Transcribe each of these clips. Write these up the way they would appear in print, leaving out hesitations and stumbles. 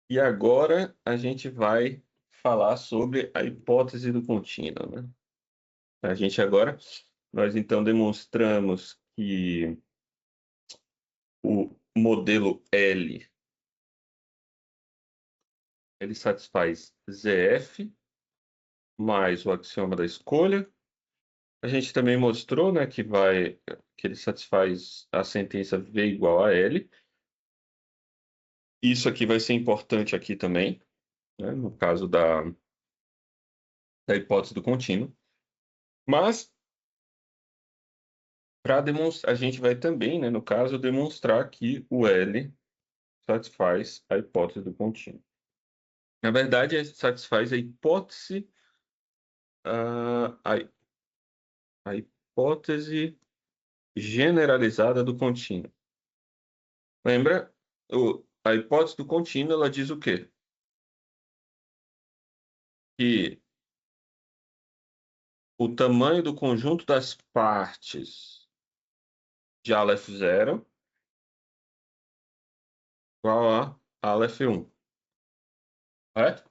E agora a gente vai falar sobre a hipótese do contínuo, né? Nós então demonstramos que o modelo L, ele satisfaz ZF mais o axioma da escolha. A gente também mostrou, né, que ele satisfaz a sentença V igual a L. Isso aqui vai ser importante aqui também, né, no caso da hipótese do contínuo. Mas, para demonstrar, a gente vai também, né, no caso, demonstrar que o L satisfaz a hipótese do contínuo. Na verdade, satisfaz a hipótese, ah, a hipótese generalizada do contínuo. Lembra? A hipótese do contínuo, ela diz o quê? Que o tamanho do conjunto das partes de Aleph 0 igual a Aleph 1, correto?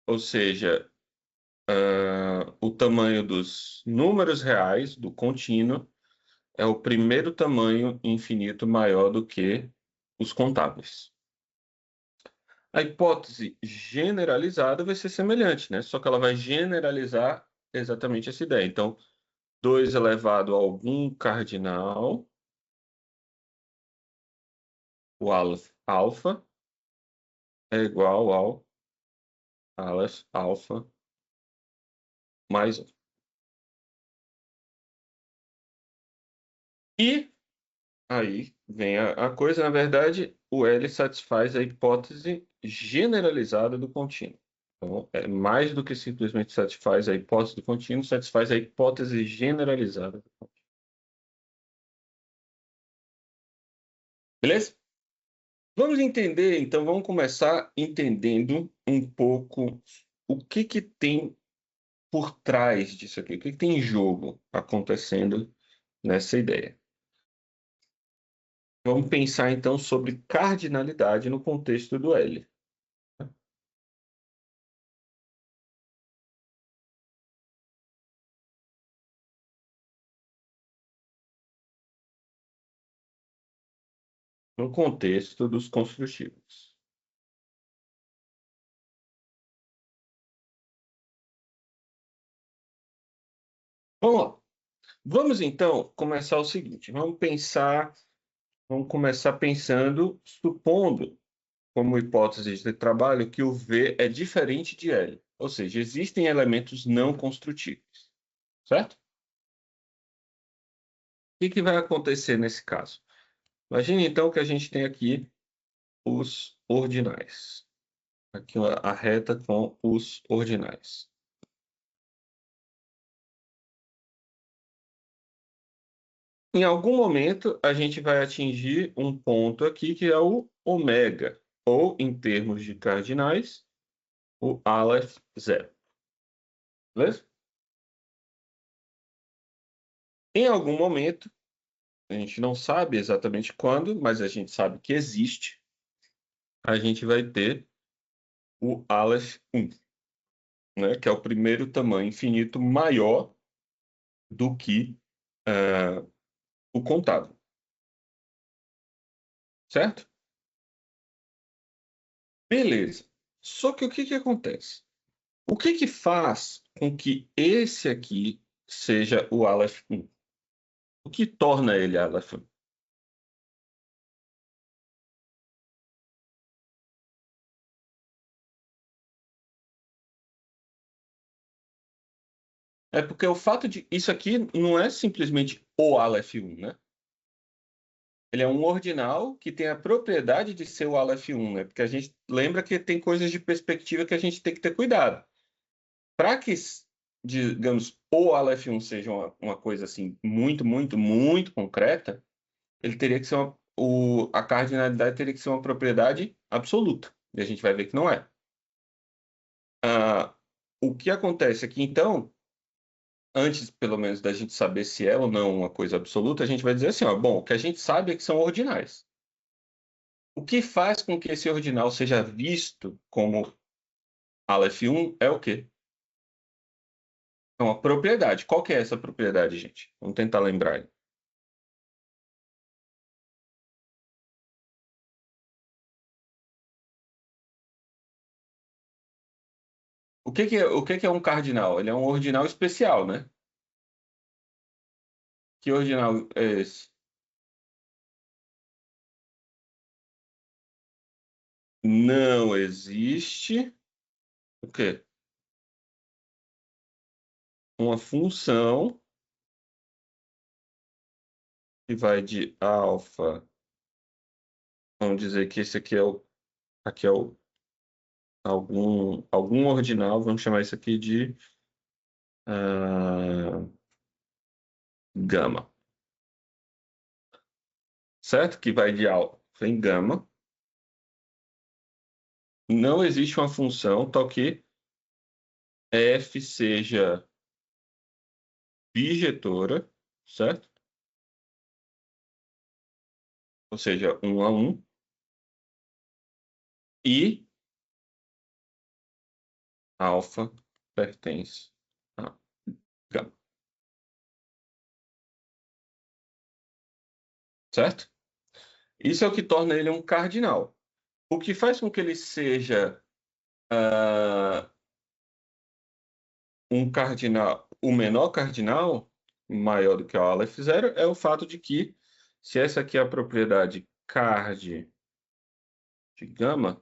Ou seja, o tamanho dos números reais do contínuo é o primeiro tamanho infinito maior do que os contáveis. A hipótese generalizada vai ser semelhante, né? Só que ela vai generalizar exatamente essa ideia. Então, 2 elevado a algum cardinal, o Aleph alfa, é igual ao Aleph alfa mais 1. E aí vem a coisa, na verdade, o L satisfaz a hipótese generalizada do contínuo. Então, é mais do que simplesmente satisfaz a hipótese do contínuo, satisfaz a hipótese generalizada do contínuo. Beleza? Vamos entender, então, vamos começar entendendo um pouco o que que tem por trás disso aqui, o que que tem em jogo acontecendo nessa ideia. Vamos pensar então sobre cardinalidade no contexto do L. No contexto dos construtivos. Vamos lá. Vamos então começar o seguinte, vamos começar pensando, supondo como hipótese de trabalho que o V é diferente de L, ou seja, existem elementos não construtivos, certo? O que que vai acontecer nesse caso? Imagine então que a gente tem aqui os ordinais. Aqui a reta com os ordinais. Em algum momento, a gente vai atingir um ponto aqui que é o ômega, ou em termos de cardinais, o Aleph zero. Beleza? Em algum momento, a gente não sabe exatamente quando, mas a gente sabe que existe, a gente vai ter o Aleph 1, né, que é o primeiro tamanho infinito maior do que o contável, certo? Beleza. Só que o que que acontece? O que que faz com que esse aqui seja o Aleph 1? O que torna ele Aleph 1? É porque o fato de isso aqui não é simplesmente o Aleph 1, né? Ele é um ordinal que tem a propriedade de ser o Aleph 1, né? Porque a gente lembra que tem coisas de perspectiva que a gente tem que ter cuidado. Para que, digamos, o Aleph 1 seja uma coisa assim muito, muito, muito concreta, ele teria que ser a cardinalidade teria que ser uma propriedade absoluta. E a gente vai ver que não é. Ah, o que acontece aqui, então, antes, pelo menos, da gente saber se é ou não uma coisa absoluta, a gente vai dizer assim, ó, bom, o que a gente sabe é que são ordinais. O que faz com que esse ordinal seja visto como Aleph 1 é o quê? É uma propriedade. Qual que é essa propriedade, gente? Vamos tentar lembrar aí. O que que é um cardinal? Ele é um ordinal especial, né? Que ordinal é esse? Não existe o quê? Uma função que vai de alfa. Vamos dizer que esse aqui é algum ordinal. Vamos chamar isso aqui de ah, gama, certo? Que vai de alfa em gama. Não existe uma função tal que f seja bijetora, certo? Ou seja, 1 a 1, e alfa pertence a gama, certo? Isso é o que torna ele um cardinal. O que faz com que ele seja ah, um cardinal, o menor cardinal, maior do que o Aleph zero, é o fato de que, se essa aqui é a propriedade card de gama,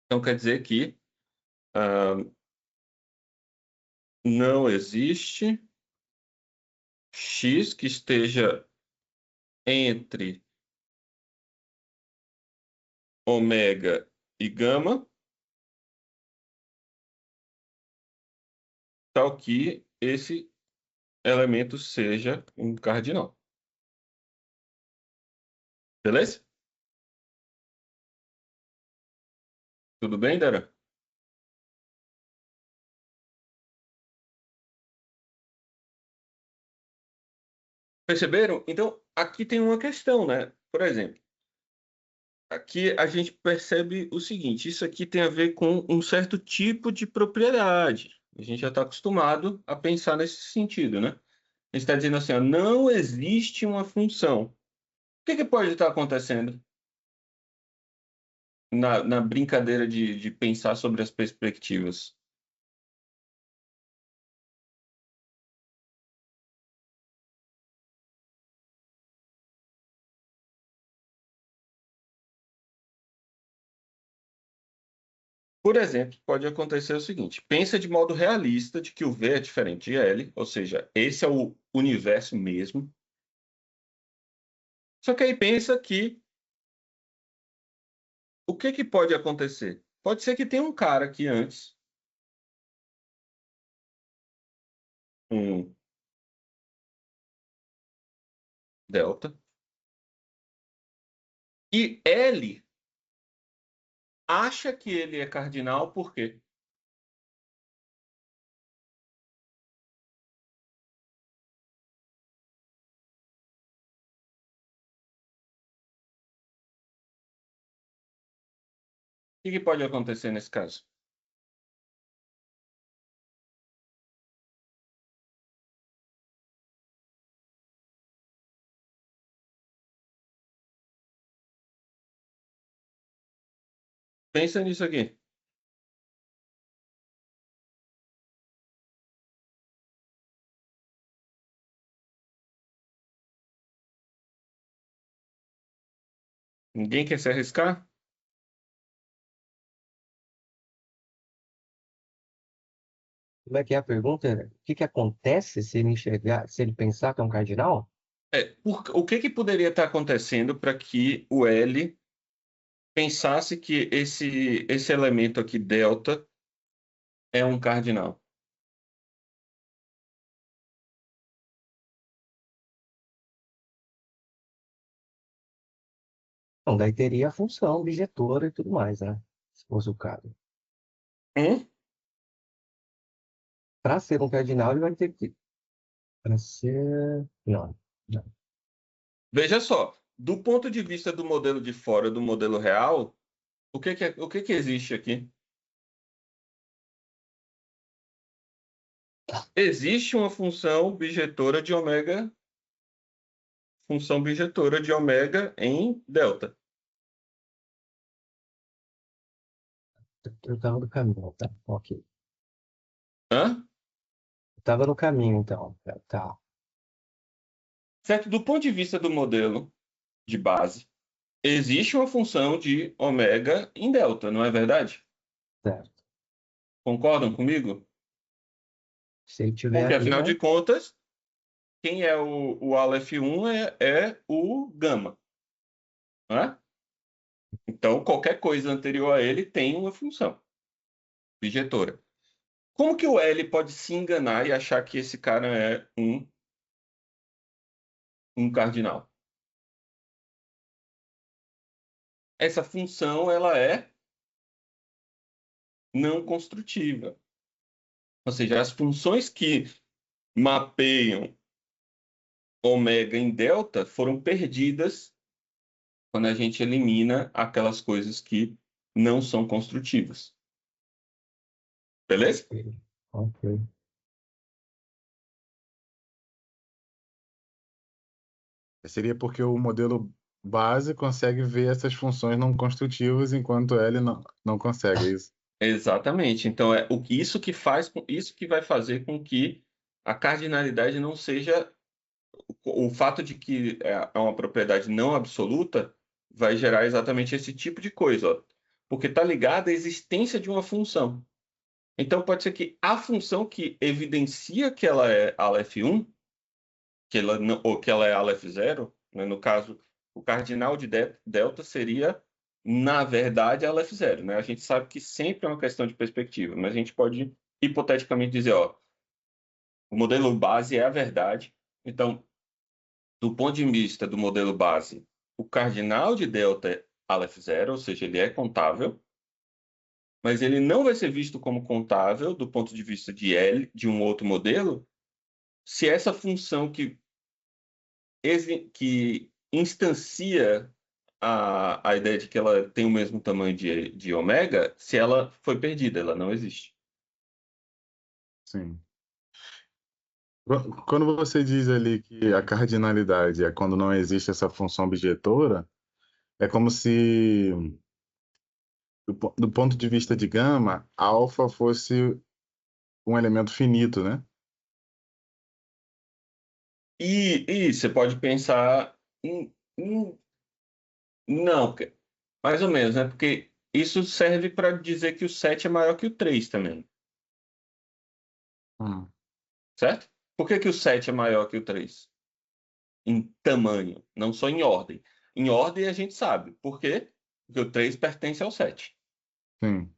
então quer dizer que ah, não existe x que esteja entre ômega e gama, tal que esse elemento seja um cardinal. Beleza? Tudo bem, Dara? Perceberam? Então, aqui tem uma questão, né? Por exemplo, aqui a gente percebe o seguinte: isso aqui tem a ver com um certo tipo de propriedade. A gente já está acostumado a pensar nesse sentido, né? A gente está dizendo assim, ó, não existe uma função. O que pode estar acontecendo na brincadeira de pensar sobre as perspectivas? Por exemplo, pode acontecer o seguinte: pensa de modo realista de que o V é diferente de L, ou seja, esse é o universo mesmo. Só que aí pensa que o que pode acontecer? Pode ser que tenha um cara aqui antes, um delta, e L acha que ele é cardinal por quê? O que pode acontecer nesse caso? Pensa nisso aqui. Ninguém quer se arriscar? Como é que é a pergunta? O que que acontece se ele enxergar, se ele pensar que é um cardinal? O que poderia estar acontecendo para que o L pensasse que esse elemento aqui, delta, é um cardinal? Então, daí teria a função objetora e tudo mais, né? Se fosse o caso. Hum? Para ser um cardinal, ele vai ter que. Para ser. Não, não. Veja só, do ponto de vista do modelo de fora do modelo real, o que que existe aqui? Existe uma função bijetora de ômega em delta. Eu tava no caminho, tá? Ok. Hã? Eu tava no caminho, então. Tá, Certo? Do ponto de vista do modelo de base, existe uma função de ômega em delta, não é verdade? certo. Concordam comigo? Se ele tiver Porque, ali, afinal de né? contas, quem é o Aleph 1 é o gama, não é? Então, qualquer coisa anterior a ele tem uma função bijetora. Como que o L pode se enganar e achar que esse cara é um cardinal? Essa função ela é não construtiva. Ou seja, as funções que mapeiam ômega em delta foram perdidas quando a gente elimina aquelas coisas que não são construtivas. Beleza? Ok. Ok. Seria porque o modelo base consegue ver essas funções não construtivas, enquanto L não consegue, é isso? Exatamente. Então é isso que vai fazer com que a cardinalidade não seja o fato de que é uma propriedade não absoluta vai gerar exatamente esse tipo de coisa, ó. Porque está ligada à existência de uma função. Então pode ser que a função que evidencia que ela é Aleph 1, que ela não, ou que ela é Aleph 0, né? No caso, o cardinal de delta seria, na verdade, Aleph 0, né? A gente sabe que sempre é uma questão de perspectiva, mas a gente pode hipoteticamente dizer, ó, o modelo base é a verdade. Então, do ponto de vista do modelo base, o cardinal de delta é Aleph 0, ou seja, ele é contável, mas ele não vai ser visto como contável do ponto de vista de L, de um outro modelo, se essa função que instancia a ideia de que ela tem o mesmo tamanho de ômega, se ela foi perdida, ela não existe. Sim. Quando você diz ali que a cardinalidade é quando não existe essa função objetora, é como se, do ponto de vista de gama, alfa fosse um elemento finito, né? E você pode pensar, não, mais ou menos, né? Porque isso serve para dizer que o 7 é maior que o 3 também, Hum, certo? Por que que o 7 é maior que o 3? Em tamanho, não só em ordem. Em ordem a gente sabe. Por quê? Porque o 3 pertence ao 7. sim.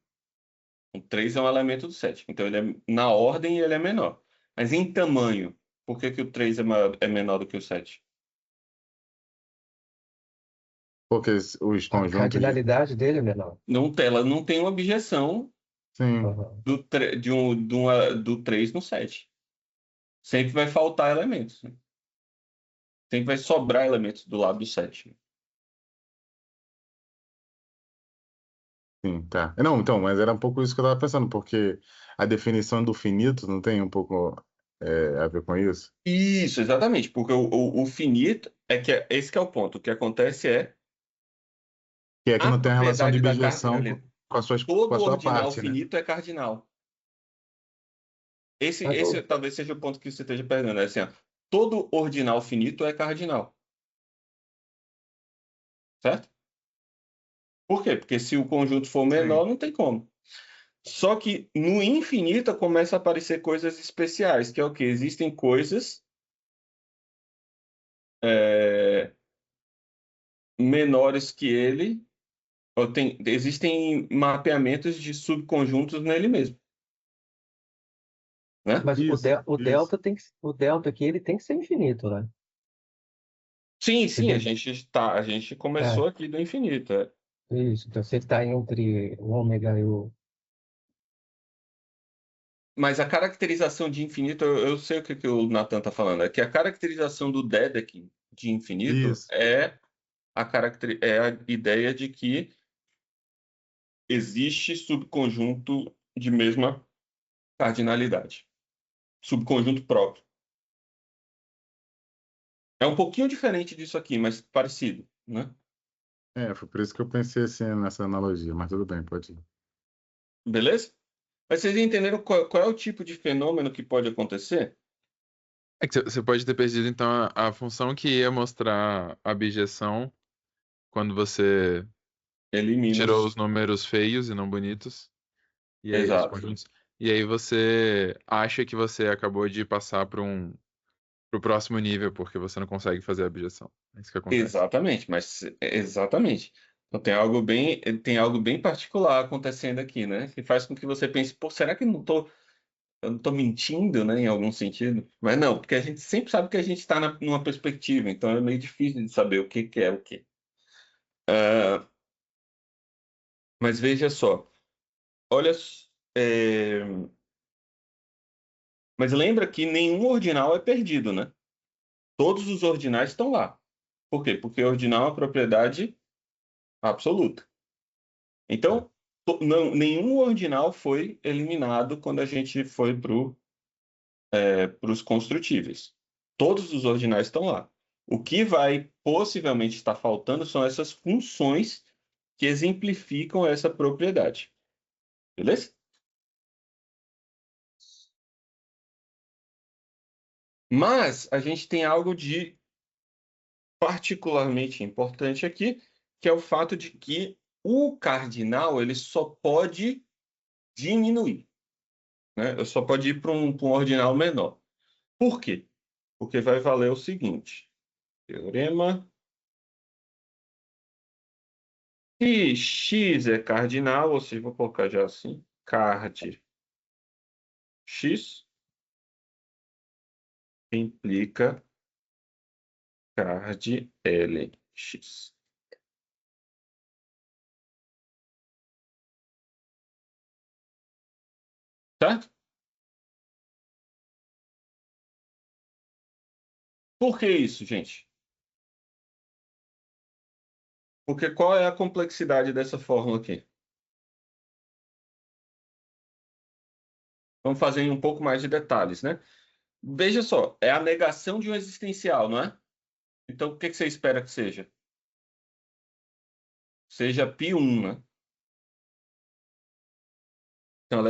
O 3 é um elemento do 7. Então, na ordem, ele é menor. Mas em tamanho, por que que o 3 é menor do que o 7? Porque os A conjuntos de... cardinalidade dele é menor. Ela não tem uma objeção Sim, Aham. do 3 no 7. Sempre vai faltar elementos, né? Sempre vai sobrar elementos do lado do 7. sim, tá. Não, então, mas era um pouco isso que eu estava pensando, porque a definição do finito não tem um pouco a ver com isso? Isso, exatamente. Porque o finito esse que é o ponto. O que acontece é Que aqui a não tem a relação de propriedade da objeção cardinalidade. com a Todo sua ordinal parte, né? finito é cardinal. Esse, Mas esse talvez seja o ponto que você esteja perdendo. É assim, ó, todo ordinal finito é cardinal, certo? Por quê? Porque se o conjunto for Sim. menor, não tem como. Só que no infinito começa a aparecer coisas especiais, que é o quê? Existem coisas é, menores que ele, existem mapeamentos de subconjuntos nele mesmo, né? Mas Isso, o isso. delta o delta aqui ele tem que ser infinito, né? Sim, Se sim, ele, a gente começou é, aqui do infinito. É. isso. Então, se ele está entre o ômega e o. Mas a caracterização de infinito, eu sei o que o Nathan está falando, é que a caracterização do Dedekind de infinito Isso. é a ideia de que existe subconjunto de mesma cardinalidade, subconjunto próprio. É um pouquinho diferente disso aqui, mas parecido, né? Foi por isso que eu pensei assim nessa analogia, mas tudo bem, pode ir. Beleza? Mas vocês entenderam qual é o tipo de fenômeno que pode acontecer? É que você pode ter perdido, então, a função que ia mostrar a abjeção quando você Elimina tirou os... os números feios e não bonitos, e aí os Exato. conjuntos. E aí você acha que você acabou de passar pro próximo nível, porque você não consegue fazer a abjeção. É isso que acontece. Exatamente, mas exatamente. Então tem algo bem particular acontecendo aqui, né? Que faz com que você pense, pô, será que eu não tô mentindo, né, em algum sentido? Mas não, porque a gente sempre sabe que a gente está numa perspectiva, então é meio difícil de saber o que que é o que. Mas veja só, olha, é, mas lembra que nenhum ordinal é perdido, né? Todos os ordinais estão lá. Por quê? Porque ordinal é uma propriedade absoluta. Então, nenhum ordinal foi eliminado quando a gente foi para os construtíveis. Todos os ordinais estão lá. O que vai possivelmente estar faltando são essas funções que exemplificam essa propriedade. Beleza? Mas a gente tem algo de particularmente importante aqui, que é o fato de que o cardinal ele só pode diminuir, né? Ele só pode ir para um ordinal menor. Por quê? Porque vai valer o seguinte: teorema. Se x é cardinal, ou seja, vou colocar já assim, card x implica card lx. Certo? Por que isso, gente? Porque qual é a complexidade dessa fórmula aqui? Vamos fazer em um pouco mais de detalhes, né? Veja só, é a negação de um existencial, não é? Então, o que você espera que seja? Seja π1, né? Então,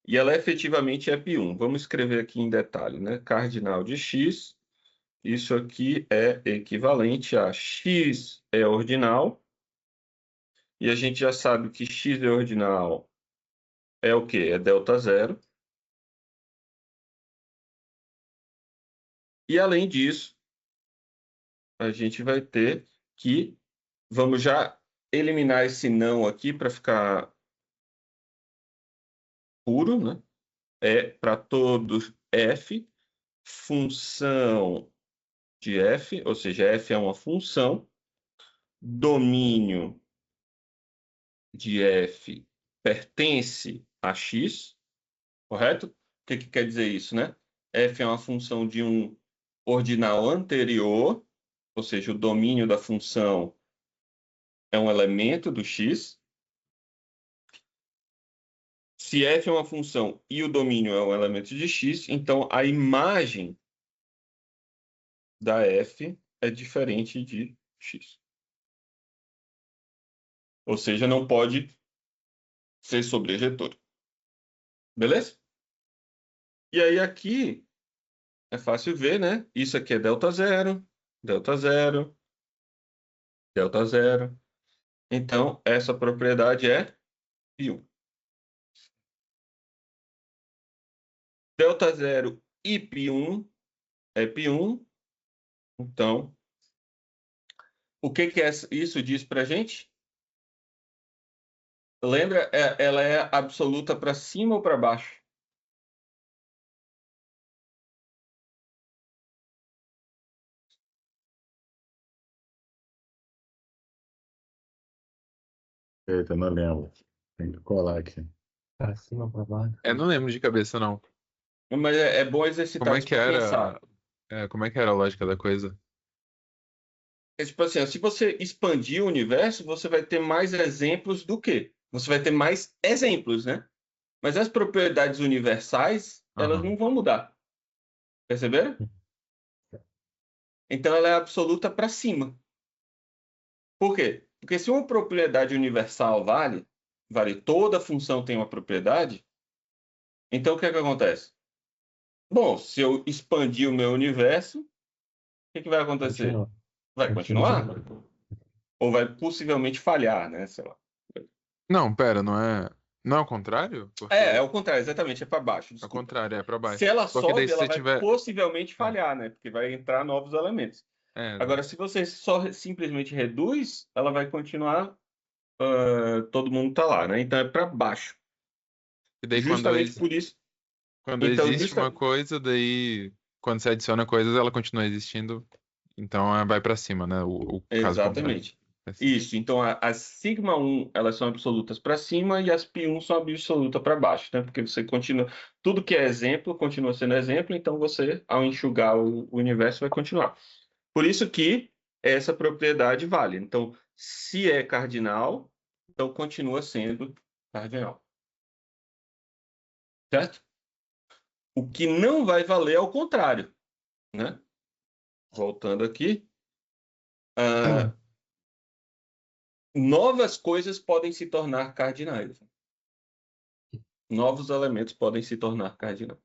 e ela efetivamente é π1. Vamos escrever aqui em detalhe, né? Cardinal de x, isso aqui é equivalente a x é ordinal, e a gente já sabe que x é ordinal é o quê? É delta zero. E além disso, a gente vai ter que, vamos já eliminar esse não aqui para ficar puro, né? É para todos f, função de f, ou seja, f é uma função, domínio de f pertence a x, correto? O que quer dizer isso, né? F é uma função de um ordinal anterior, ou seja, o domínio da função é um elemento do x. Se f é uma função e o domínio é um elemento de x, então a imagem da f é diferente de x. Ou seja, não pode ser sobrejetor. Beleza? E aí aqui é fácil ver, né? Isso aqui é delta zero, delta zero, delta zero. Então, essa propriedade é π1. Delta zero e π1 é π1. Então, o que isso diz para a gente? Lembra, ela é absoluta para cima ou para baixo? Eita, não lembro. Tem que colar aqui. Pra cima, pra baixo. Eu não lembro de cabeça, não. Mas é bom Como exercitar é isso que para era, pensar. como é que era a lógica da coisa? É tipo assim, ó, se você expandir o universo, você vai ter mais exemplos do quê? Você vai ter mais exemplos, né? Mas as propriedades universais, elas Aham. não vão mudar. Perceberam? Então ela é absoluta para cima. Por quê? Porque se uma propriedade universal vale toda função tem uma propriedade, então o que é que acontece? Bom, se eu expandir o meu universo, o que que vai acontecer? Continua. Vai continuar? Ou vai possivelmente falhar, né? Sei lá. Não, pera, não é o contrário? É Porque o contrário, exatamente, é para baixo, é o desculpa. contrário, é pra Se baixo. ela Porque daí sobe, se ela você vai tiver. possivelmente É, falhar, né? Porque vai entrar novos elementos. exato. Agora, se você só simplesmente reduz, ela vai continuar, todo mundo tá lá, né? Então é para baixo. E daí Justamente por isso. quando Então, existe uma justa... coisa, daí quando você adiciona coisas, ela continua existindo. Então vai pra cima, né? O caso contrário. Exatamente. Isso. Então, as sigma 1, elas são absolutas para cima e as pi 1 são absolutas para baixo, né? Porque você continua. Tudo que é exemplo continua sendo exemplo, então você, ao enxugar o universo, vai continuar. Por isso que essa propriedade vale. Então, se é cardinal, então continua sendo cardinal. Certo? O que não vai valer é o contrário, né? Voltando aqui. ah, Novas coisas podem se tornar cardinais. Novos elementos podem se tornar cardinais.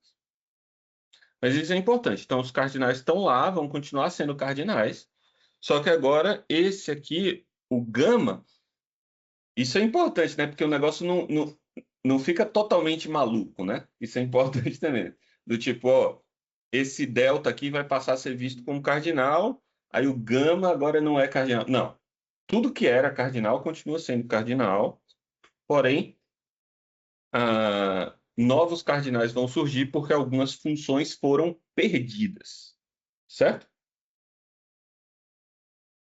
Mas isso é importante. Então, os cardinais estão lá, vão continuar sendo cardinais. Só que agora, esse aqui, o gama, isso é importante, né? Porque o negócio não fica totalmente maluco, né? Isso é importante também. Do tipo, ó, esse delta aqui vai passar a ser visto como cardinal, aí o gama agora não é cardinal. Não. Tudo que era cardinal continua sendo cardinal, porém, novos cardinais vão surgir porque algumas funções foram perdidas. Certo?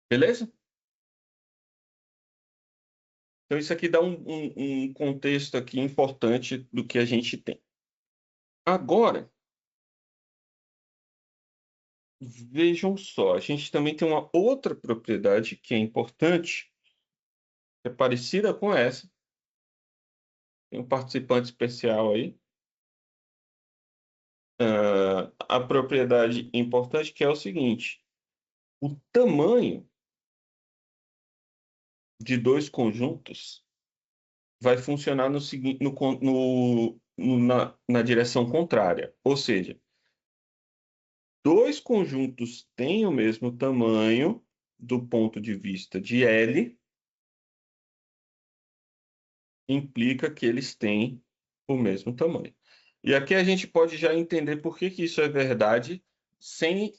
Beleza? Então, isso aqui dá um contexto aqui importante do que a gente tem. Agora, vejam só, a gente também tem uma outra propriedade que é importante, que é parecida com essa. Tem um participante especial aí. A propriedade importante que é o seguinte: o tamanho de dois conjuntos vai funcionar no seguinte, na direção contrária. Ou seja, dois conjuntos têm o mesmo tamanho do ponto de vista de L, implica que eles têm o mesmo tamanho. E aqui a gente pode já entender por que isso é verdade sem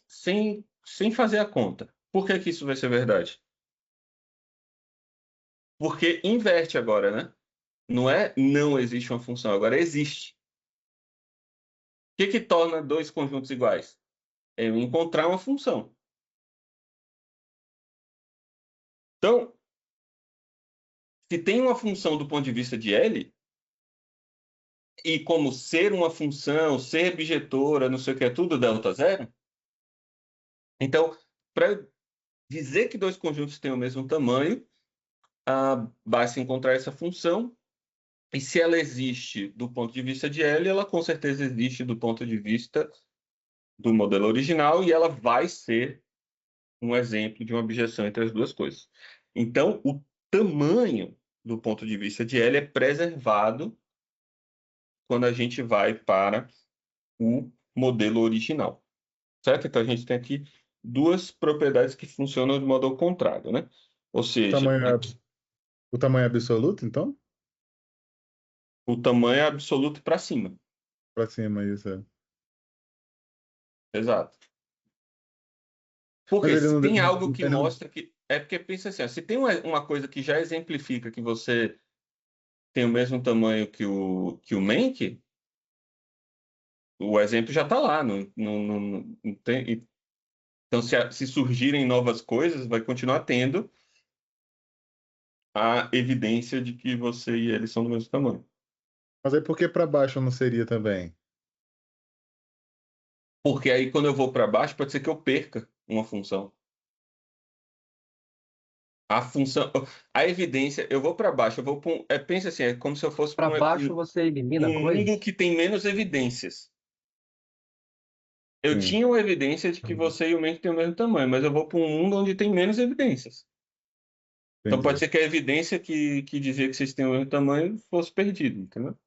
fazer a conta. Por que isso vai ser verdade? Porque inverte agora, né? Não existe uma função, agora existe. O que torna dois conjuntos iguais? É eu encontrar uma função. Então, se tem uma função do ponto de vista de L, e como ser uma função, ser objetora, não sei o que, é tudo delta zero, então, para dizer que dois conjuntos têm o mesmo tamanho, basta encontrar essa função, e se ela existe do ponto de vista de L, ela com certeza existe do ponto de vista do modelo original, e ela vai ser um exemplo de uma objeção entre as duas coisas. Então, o tamanho do ponto de vista de L é preservado quando a gente vai para o modelo original, certo? Então, a gente tem aqui duas propriedades que funcionam de modo ao contrário, né? Ou O seja, tamanho, o tamanho absoluto, então? o tamanho é absoluto para cima. Pra cima, isso. É. Exato. Mas Porque ele se não, tem algo que ele não- mostra que... É porque pensa assim, ó, se tem uma coisa que já exemplifica que você tem o mesmo tamanho que o Menck, o exemplo já está lá. Não tem... Então, se surgirem novas coisas, vai continuar tendo a evidência de que você e ele são do mesmo tamanho. Mas aí por que para baixo não seria também? Porque aí, quando eu vou para baixo, pode ser que eu perca uma função. A função, a evidência, eu vou para baixo, eu vou para pensa assim, é como se eu fosse para Para baixo você elimina um mundo coisas? que tem menos evidências. Eu Sim, tinha uma evidência de que Hum. você e o Mank têm o mesmo tamanho, mas eu vou para um mundo onde tem menos evidências. Então pode entendi. ser que a evidência que dizia que vocês têm o mesmo tamanho fosse perdida, entendeu?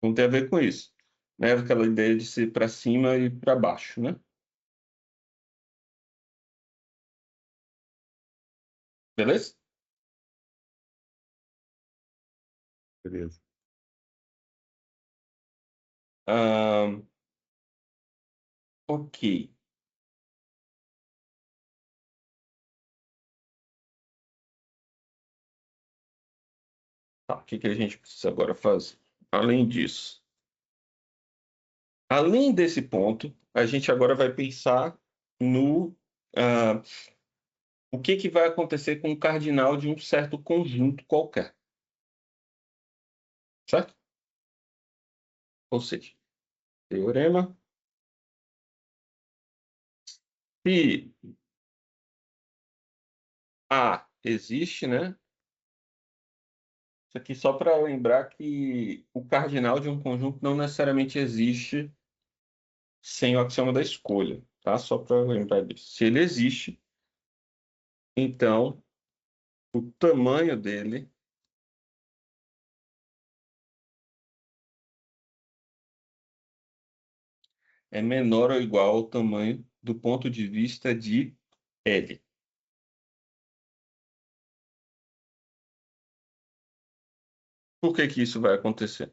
Não tem a ver com isso. Né? Aquela ideia de ser para cima e para baixo, né? Beleza? Beleza. Ahn, ok. Tá, o que que a gente precisa agora fazer? Além disso, além desse ponto, a gente agora vai pensar no ah, o que que vai acontecer com o cardinal de um certo conjunto qualquer, certo? Ou seja, teorema, se A existe, né? Isso aqui só para lembrar que o cardinal de um conjunto não necessariamente existe sem o axioma da escolha, tá? Só para lembrar disso. Se ele existe, então o tamanho dele é menor ou igual ao tamanho do ponto de vista de L. Por que que isso vai acontecer?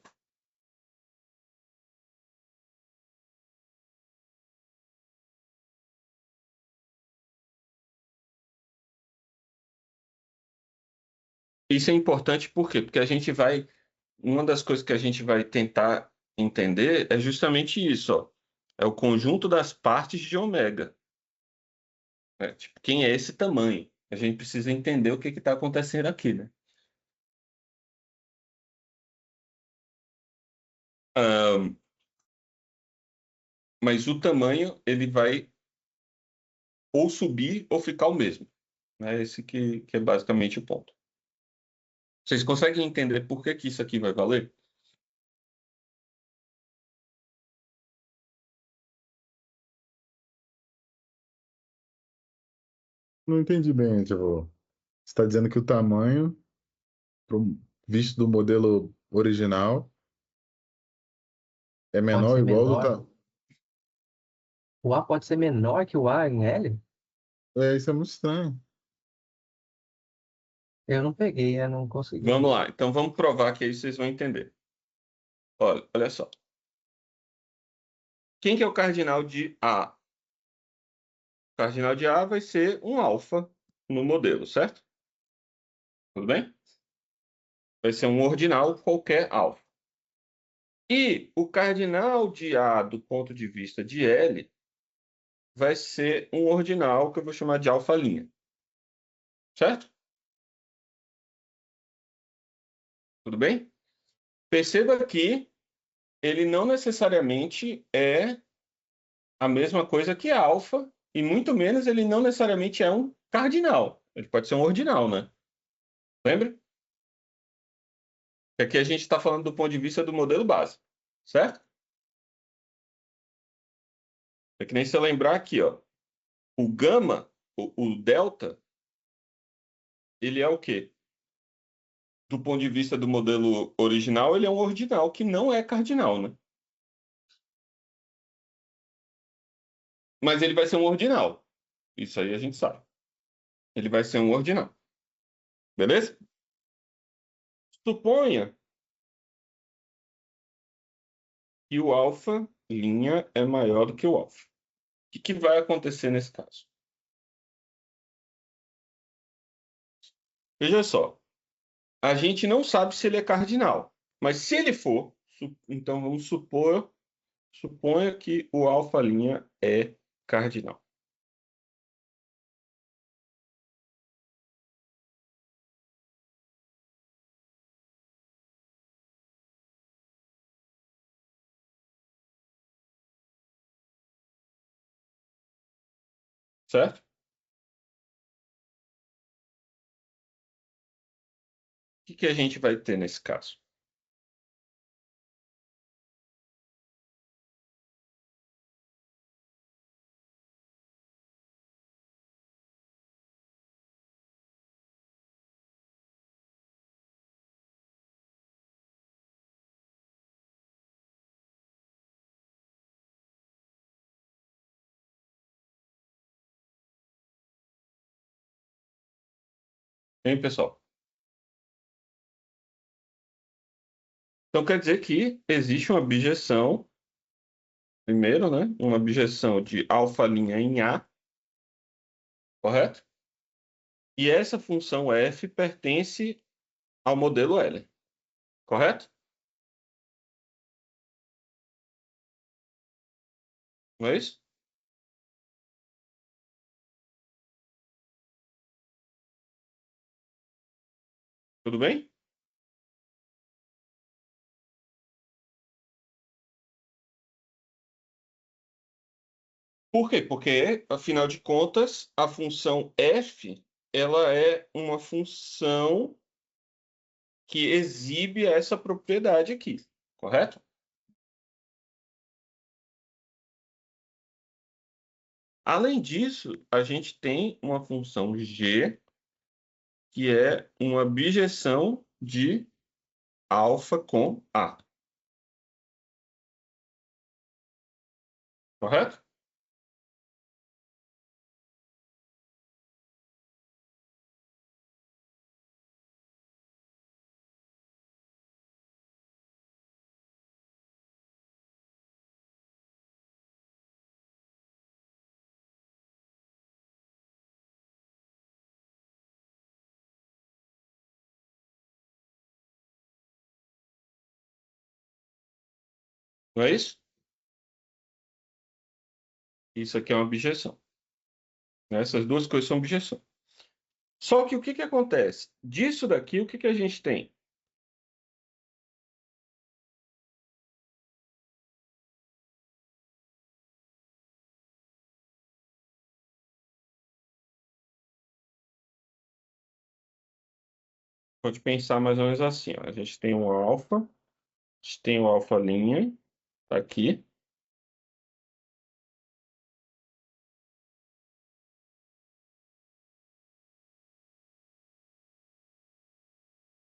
Isso é importante por quê? Porque a gente vai. Uma das coisas que a gente vai tentar entender é justamente isso, ó. É o conjunto das partes de ômega. Né? Tipo, quem é esse tamanho? A gente precisa entender o que está acontecendo aqui, né? Ahn, mas o tamanho ele vai ou subir ou ficar o mesmo. Né? Esse que é basicamente o ponto. Vocês conseguem entender por que que isso aqui vai valer? Não entendi bem, tipo, você está dizendo que o tamanho, visto do modelo original, é Pode menor ou ser igual do menor. tamanho. O A pode ser menor que o A em L? É, isso é muito estranho. Eu não peguei, eu não consegui. Vamos lá, então vamos provar que aí vocês vão entender. Olha só. Quem que é o cardinal de A? O cardinal de A vai ser um alfa no modelo, certo? Tudo bem? Vai ser um ordinal qualquer alfa. E o cardinal de A do ponto de vista de L vai ser um ordinal que eu vou chamar de alfa linha, certo? Tudo bem? Perceba que ele não necessariamente é a mesma coisa que alfa, e muito menos ele não necessariamente é um cardinal. Ele pode ser um ordinal, né? Lembra? Aqui a gente está falando do ponto de vista do modelo básico, certo? É que nem se eu lembrar aqui, ó. O gama, o delta, ele é o quê? Do ponto de vista do modelo original, ele é um ordinal que não é cardinal, né? Mas ele vai ser um ordinal. Isso aí a gente sabe. Ele vai ser um ordinal. Beleza? Suponha que o alfa linha é maior do que o alfa. O que vai acontecer nesse caso? Veja só. A gente não sabe se ele é cardinal. Mas se ele for, então vamos suponha que o alfa linha é cardinal. Certo? que a gente vai ter nesse caso? Hein, pessoal? Então quer dizer que existe uma objeção, primeiro, né? Uma objeção de alfa' em A, correto? E essa função f pertence ao modelo L, correto? Não é isso? Tudo bem? Por quê? Porque, afinal de contas, a função f, ela é uma função que exibe essa propriedade aqui, correto? Além disso, a gente tem uma função g, que é uma bijeção de alfa com A, correto? Não é isso? Isso aqui é uma objeção. Essas duas coisas são objeção. Só que o que acontece? Disso daqui, o que a gente tem? Pode pensar mais ou menos assim, ó. A gente tem um alfa, a gente tem o alfa', tá aqui,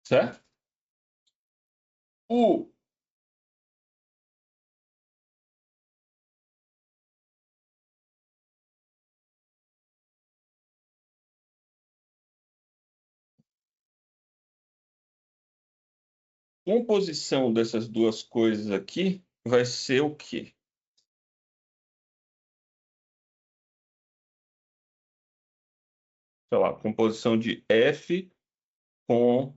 certo? O composição dessas duas coisas aqui vai ser o quê? Sei lá, composição de f com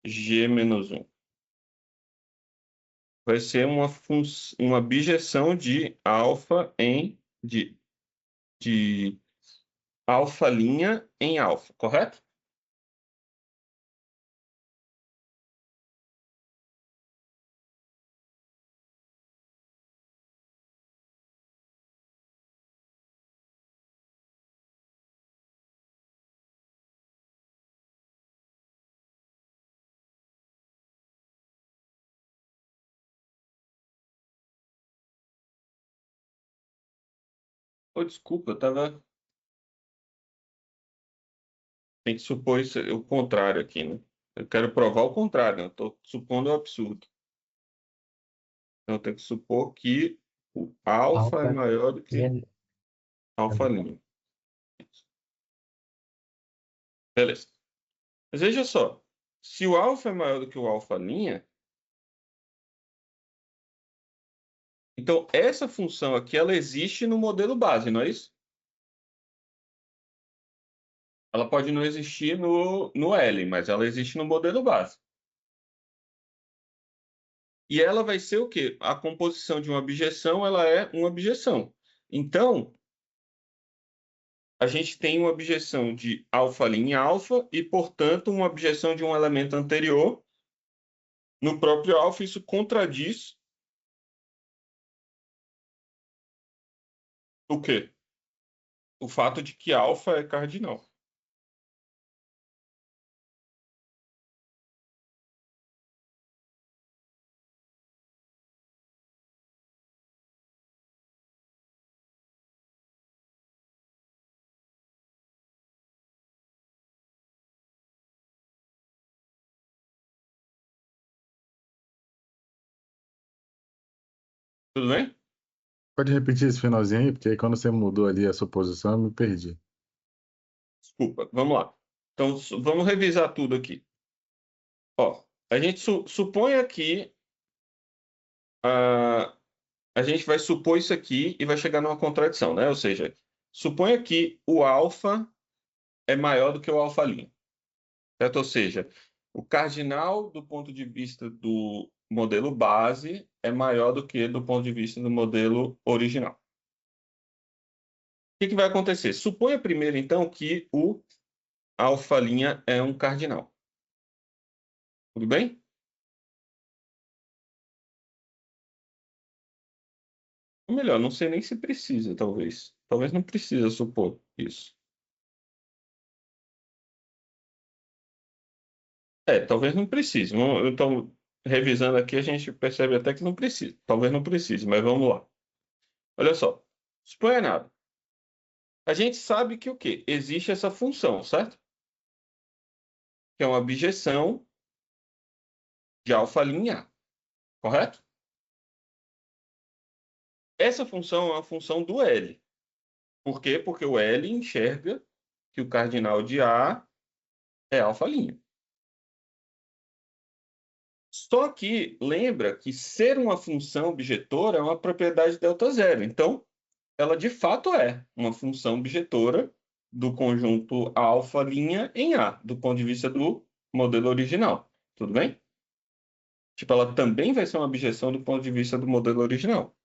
g menos 1. Vai ser uma bijeção de alfa de alfa' em alfa, correto? Oh, desculpa, eu tava. Tem que supor isso, o contrário aqui, né? Eu quero provar o contrário, né? Eu estou supondo o absurdo. Então, eu tenho que supor que o alfa é Alfa maior do que e alfa'. Beleza. Mas veja só, se o alfa é maior do que o alfa', então essa função aqui ela existe no modelo base, não é isso? Ela pode não existir no L, mas ela existe no modelo base. E ela vai ser o quê? A composição de uma objeção, ela é uma objeção. Então, a gente tem uma objeção de alfa' em alfa e, portanto, uma objeção de um elemento anterior no próprio alfa. Isso contradiz o quê? O fato de que alfa é cardinal. Tudo bem? Pode repetir esse finalzinho aí, porque aí quando você mudou ali a sua posição, eu me perdi. Desculpa, vamos lá. Então, vamos revisar tudo aqui. Ó, a gente supõe aqui, a gente vai supor isso aqui e vai chegar numa contradição, né? Ou seja, suponha que o alfa é maior do que o alfa', certo? Ou seja, o cardinal do ponto de vista do modelo base é maior do que do ponto de vista do modelo original. O que vai acontecer? Suponha primeiro, então, que o alfa' é um cardinal. Tudo bem? Ou melhor, não sei nem se precisa, talvez. Talvez não precisa supor isso. Talvez não precise. Então, revisando aqui, a gente percebe até que não precisa. Talvez não precise, mas vamos lá. Olha só. Suponha nada. A gente sabe que o quê? Existe essa função, certo? Que é uma objeção de alfa' A, correto? Essa função é uma função do L. Por quê? Porque o L enxerga que o cardinal de A é alfa'. Só que lembra que ser uma função objetora é uma propriedade delta zero. Então, ela de fato é uma função objetora do conjunto alfa' em A, do ponto de vista do modelo original. Tudo bem? Tipo, ela também vai ser uma objeção do ponto de vista do modelo original.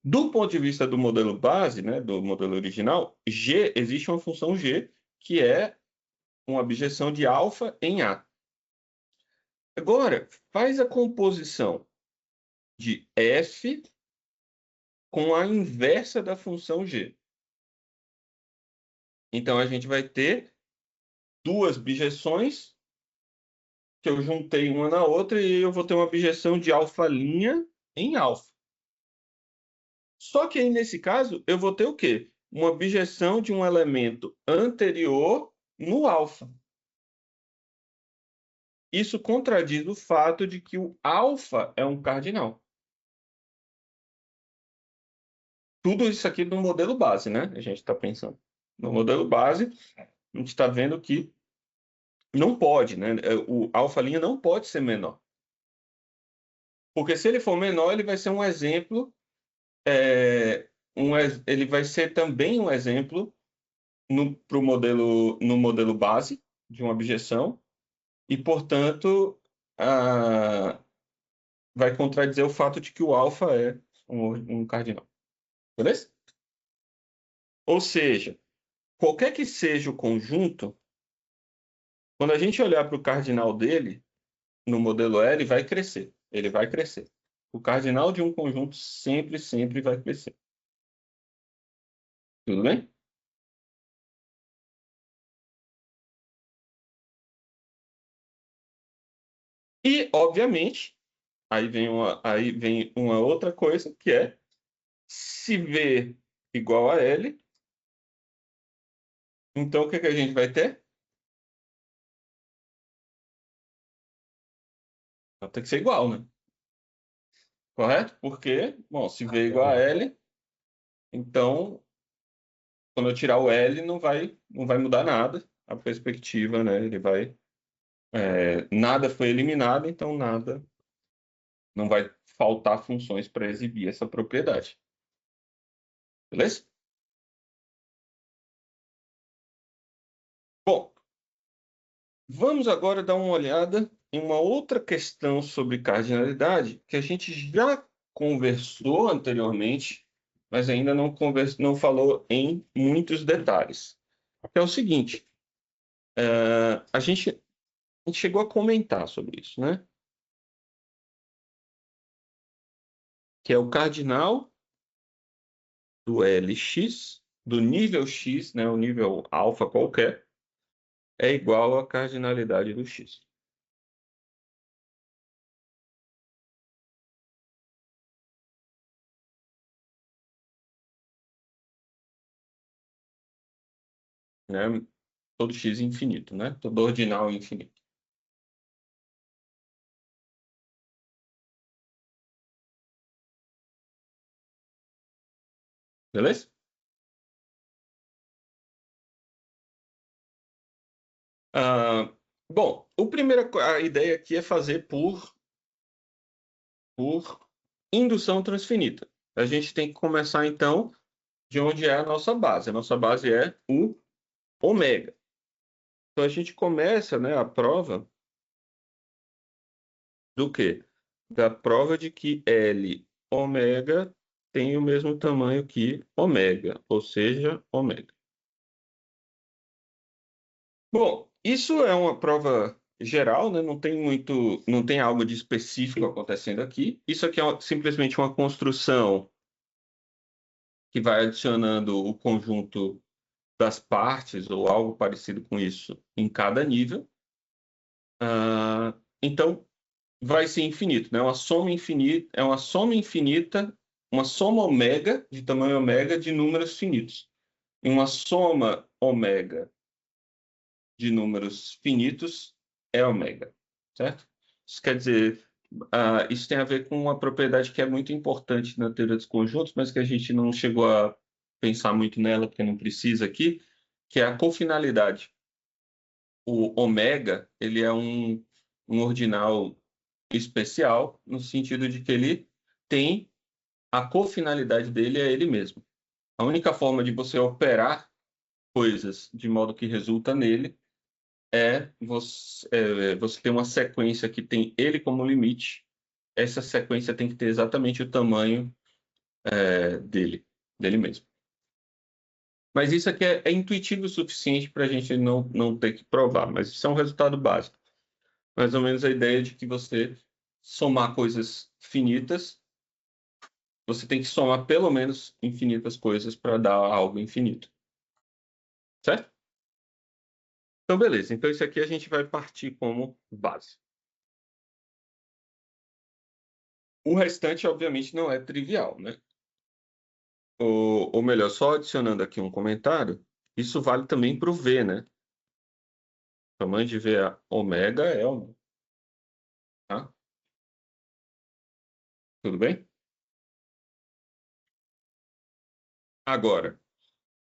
Do ponto de vista do modelo base, né, do modelo original, G, existe uma função G que é uma objeção de alfa em A. Agora, faz a composição de F com a inversa da função G. Então, a gente vai ter duas bijeções que eu juntei uma na outra e eu vou ter uma objeção de alfa' em alfa. Só que aí, nesse caso, eu vou ter o quê? Uma objeção de um elemento anterior no alfa. Isso contradiz o fato de que o alfa é um cardinal. Tudo isso aqui no modelo base, né? A gente está pensando. No modelo base, a gente está vendo que não pode, né? O alfa' não pode ser menor. Porque se ele for menor, ele vai ser um exemplo, ele vai ser também um exemplo no modelo base de uma objeção e, portanto, vai contradizer o fato de que o alfa é um cardinal. Beleza? Ou seja, qualquer que seja o conjunto, quando a gente olhar para o cardinal dele, no modelo L, vai crescer. Ele vai crescer. O cardinal de um conjunto sempre, sempre vai crescer. Tudo bem? E, obviamente, aí vem uma outra coisa, que é se V igual a L, então o que a gente vai ter? Vai ter que ser igual, né? Correto? Porque, bom, se V igual a L, então, quando eu tirar o L, não vai mudar nada a perspectiva, né? Nada foi eliminado, então nada, não vai faltar funções para exibir essa propriedade. Beleza? Bom, vamos agora dar uma olhada em uma outra questão sobre cardinalidade que a gente já conversou anteriormente, mas ainda não falou em muitos detalhes. Que é o seguinte, a gente chegou a comentar sobre isso, né? Que é o cardinal do Lx, do nível x, né, o nível alfa qualquer, é igual à cardinalidade do x. Né? Todo x infinito, né? Todo ordinal infinito. Beleza? Bom, a ideia aqui é fazer por indução transfinita. A gente tem que começar, então, de onde é a nossa base. A nossa base é o ômega. Então, a gente começa, né, a prova do quê? Da prova de que L ômega tem o mesmo tamanho que ômega, ou seja, ômega. Bom, isso é uma prova geral, né? Não tem algo de específico acontecendo aqui. Isso aqui é simplesmente uma construção que vai adicionando o conjunto das partes ou algo parecido com isso em cada nível. Então, vai ser infinito, né? Uma soma infinita, uma soma ômega, de tamanho ômega, de números finitos. E uma soma ômega de números finitos é ômega, certo? Isso quer dizer, isso tem a ver com uma propriedade que é muito importante na teoria dos conjuntos, mas que a gente não chegou a pensar muito nela, porque não precisa aqui, que é a cofinalidade. O ômega, ele é um ordinal especial, no sentido de que ele tem a cofinalidade dele é ele mesmo. A única forma de você operar coisas de modo que resulta nele é você ter uma sequência que tem ele como limite. Essa sequência tem que ter exatamente o tamanho dele mesmo. Mas isso aqui é intuitivo o suficiente para a gente não ter que provar, mas isso é um resultado básico. Mais ou menos a ideia de que você somar coisas finitas, você tem que somar pelo menos infinitas coisas para dar algo infinito. Certo? Então, beleza. Então, isso aqui a gente vai partir como base. O restante, obviamente, não é trivial, né? Ou melhor, só adicionando aqui um comentário, isso vale também para o V, né? O tamanho de V ômega é ômega. Tá? Tudo bem? Agora,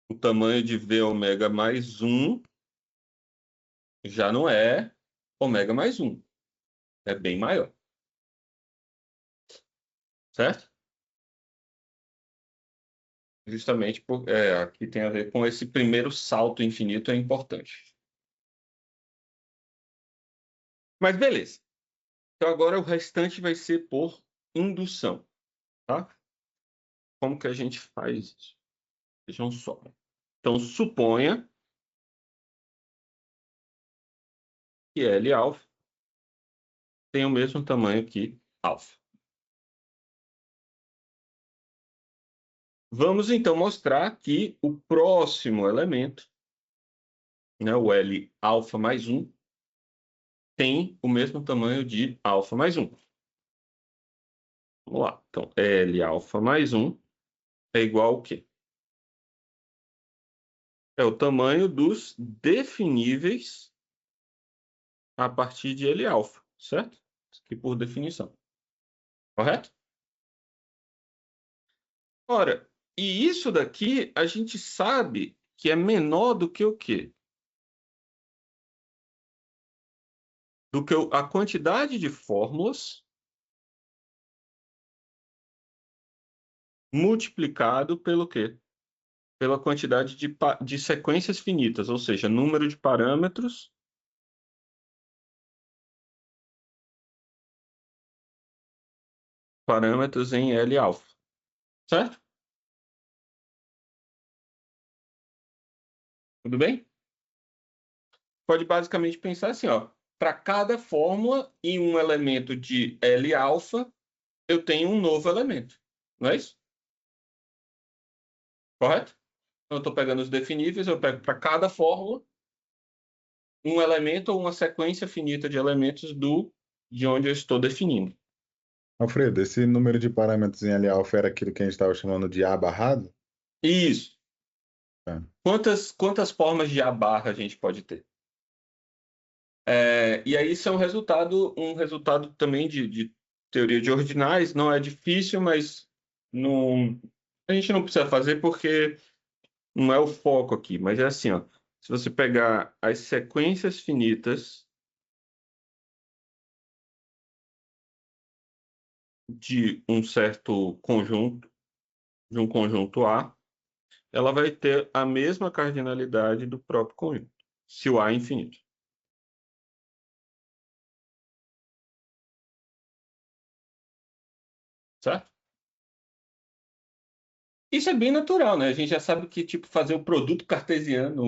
o tamanho de V ômega mais 1 já não é ômega mais 1. É bem maior. Certo? Justamente aqui tem a ver com esse primeiro salto infinito é importante. Mas beleza. Então agora o restante vai ser por indução, tá? Como que a gente faz isso? Vejam só. Então suponha que L alfa tem o mesmo tamanho que alfa. Vamos então mostrar que o próximo elemento, né, o L alfa mais 1, tem o mesmo tamanho de alfa mais 1. Vamos lá. Então, L alfa mais 1 é igual ao quê? É o tamanho dos definíveis a partir de L alfa, certo? Isso aqui por definição. Correto? Ora, e isso daqui a gente sabe que é menor do que o quê? Do que a quantidade de fórmulas multiplicado pelo quê? Pela quantidade de sequências finitas, ou seja, número de parâmetros em L alfa, certo? Tudo bem? Pode basicamente pensar assim, ó, para cada fórmula e um elemento de L alfa, eu tenho um novo elemento, não é isso? Correto? Então, eu estou pegando os definíveis, eu pego para cada fórmula um elemento ou uma sequência finita de elementos de onde eu estou definindo. Alfredo, esse número de parâmetros em L alfa era aquilo que a gente estava chamando de A barrado? Isso. Tá. Quantas formas de A barra a gente pode ter? E aí isso é um resultado também de teoria de ordinais. Não é difícil, mas não, A gente não precisa fazer porque não é o foco aqui, mas é assim, ó. Se você pegar as sequências finitas de um certo conjunto, de um conjunto A, ela vai ter a mesma cardinalidade do próprio conjunto, se o A é infinito. Certo? Isso é bem natural, né? A gente já sabe que tipo fazer o produto cartesiano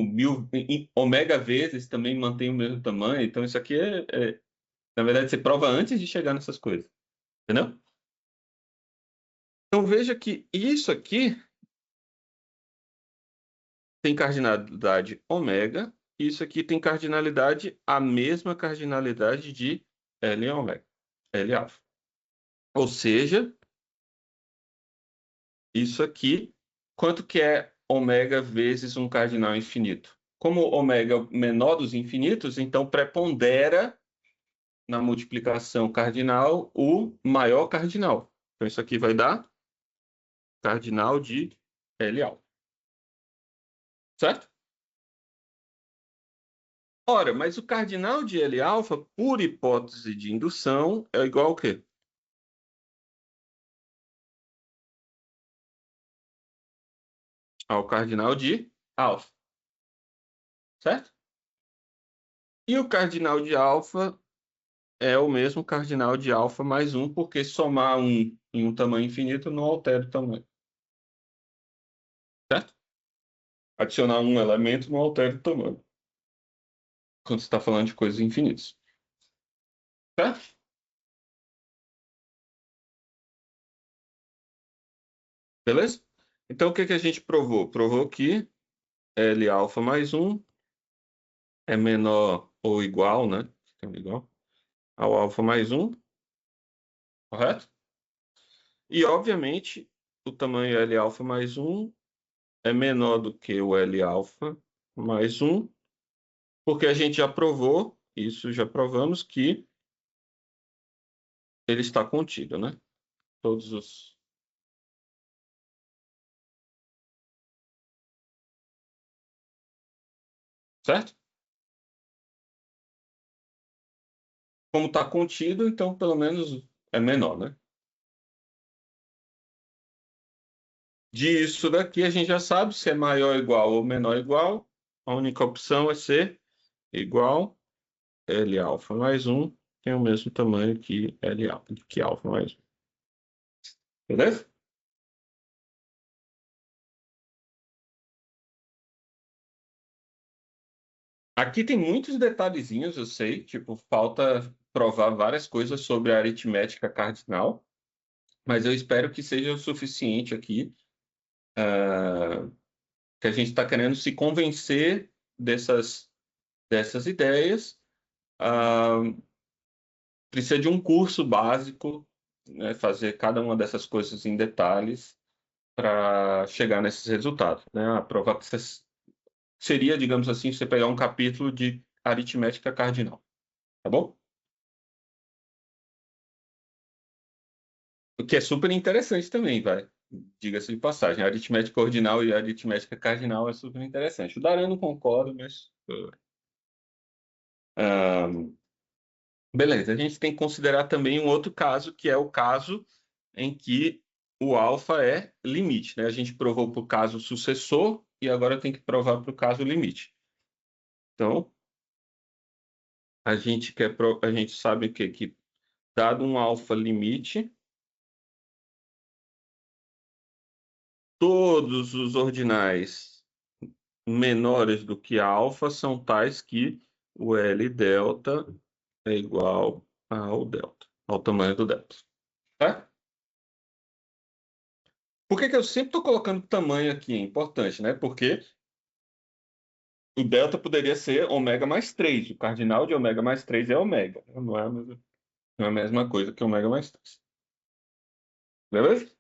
ômega vezes também mantém o mesmo tamanho. Então isso aqui na verdade, você prova antes de chegar nessas coisas, entendeu? Então veja que isso aqui tem cardinalidade ômega, e isso aqui tem cardinalidade, a mesma cardinalidade de L ômega, L alfa. Ou seja, isso aqui, quanto que é ômega vezes um cardinal infinito? Como ômega é o menor dos infinitos, então prepondera na multiplicação cardinal o maior cardinal. Então isso aqui vai dar cardinal de L alfa. Certo? Ora, mas o cardinal de L alfa, por hipótese de indução, é igual ao quê? Ao cardinal de alfa. Certo? E o cardinal de alfa é o mesmo cardinal de alfa mais 1, porque somar um em um tamanho infinito não altera o tamanho. Certo? Adicionar um elemento não altera o tamanho. Quando você está falando de coisas infinitas. Certo? Beleza? Então, o que que a gente provou? Provou que L alfa mais 1 é menor ou igual, né? Igual ao alfa mais 1, correto? E, obviamente, o tamanho L alfa mais 1 é menor do que o L alfa mais 1, porque a gente já provou, isso já provamos, que ele está contido, né? Todos os... Certo? Como está contido, então pelo menos é menor, né? Disso daqui a gente já sabe se é maior igual ou menor igual. A única opção é ser igual L alfa mais 1 tem o mesmo tamanho que L alfa, que alfa mais 1. Beleza? Aqui tem muitos detalhezinhos, eu sei, tipo, falta provar várias coisas sobre a aritmética cardinal, mas eu espero que seja o suficiente aqui, que a gente está querendo se convencer dessas ideias. Ah, precisa de um curso básico, né, fazer cada uma dessas coisas em detalhes para chegar nesses resultados, né? A prova seria, digamos assim, você pegar um capítulo de aritmética cardinal, tá bom? O que é super interessante também, vai. Diga-se de passagem. A aritmética ordinal e a aritmética cardinal é super interessante. O Daran não concordo, mas. ah, beleza, a gente tem que considerar também um outro caso, que é o caso em que o alfa é limite, né? A gente provou para o caso sucessor e agora tem que provar para o caso limite. Então, a gente sabe que dado um alfa limite, todos os ordinais menores do que alfa são tais que o L delta é igual ao delta, ao tamanho do delta. Tá? Por que que eu sempre estou colocando tamanho aqui? É importante, né? Porque o delta poderia ser ômega mais 3. O cardinal de ômega mais 3 é ômega. Não é a mesma coisa que ômega mais 3. Beleza?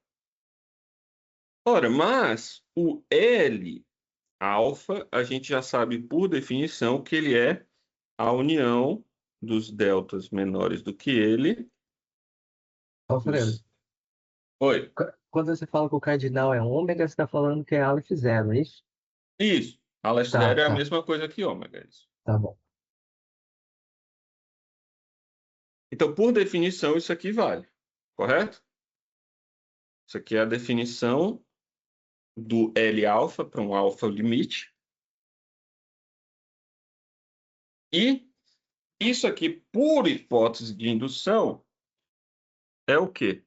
Ora, mas o L alfa, a gente já sabe por definição que ele é a união dos deltas menores do que ele. Alfredo, Oi. quando você fala que o cardinal é ômega, você está falando que é Aleph zero, é isso? Isso. Aleph Tá, zero é a tá, mesma coisa que ômega. Isso. tá bom. Então, por definição, isso aqui vale. Correto? Isso aqui é a definição do L-alfa para um alfa limite. E isso aqui, por hipótese de indução, é o quê?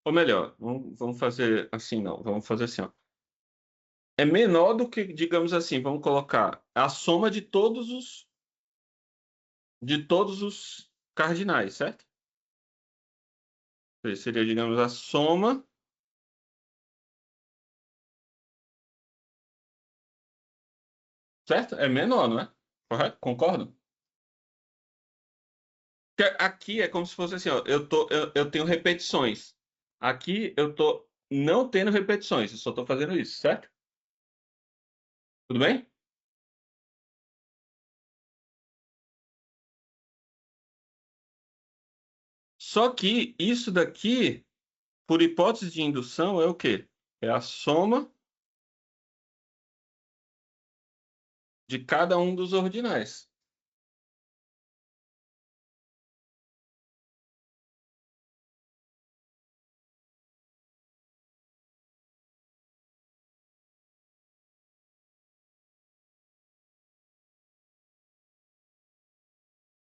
Ou melhor, vamos fazer assim, não. Vamos fazer assim, ó. É menor do que, digamos assim, vamos colocar a soma de todos os cardinais, certo? Seria, digamos, a soma. Certo? É menor, não é? Correto? Concordo? Porque aqui é como se fosse assim, ó, eu tenho repetições. Aqui eu tô não tendo repetições, eu só estou fazendo isso, certo? Tudo bem? Só que isso daqui, por hipótese de indução, é o quê? É a soma de cada um dos ordinais.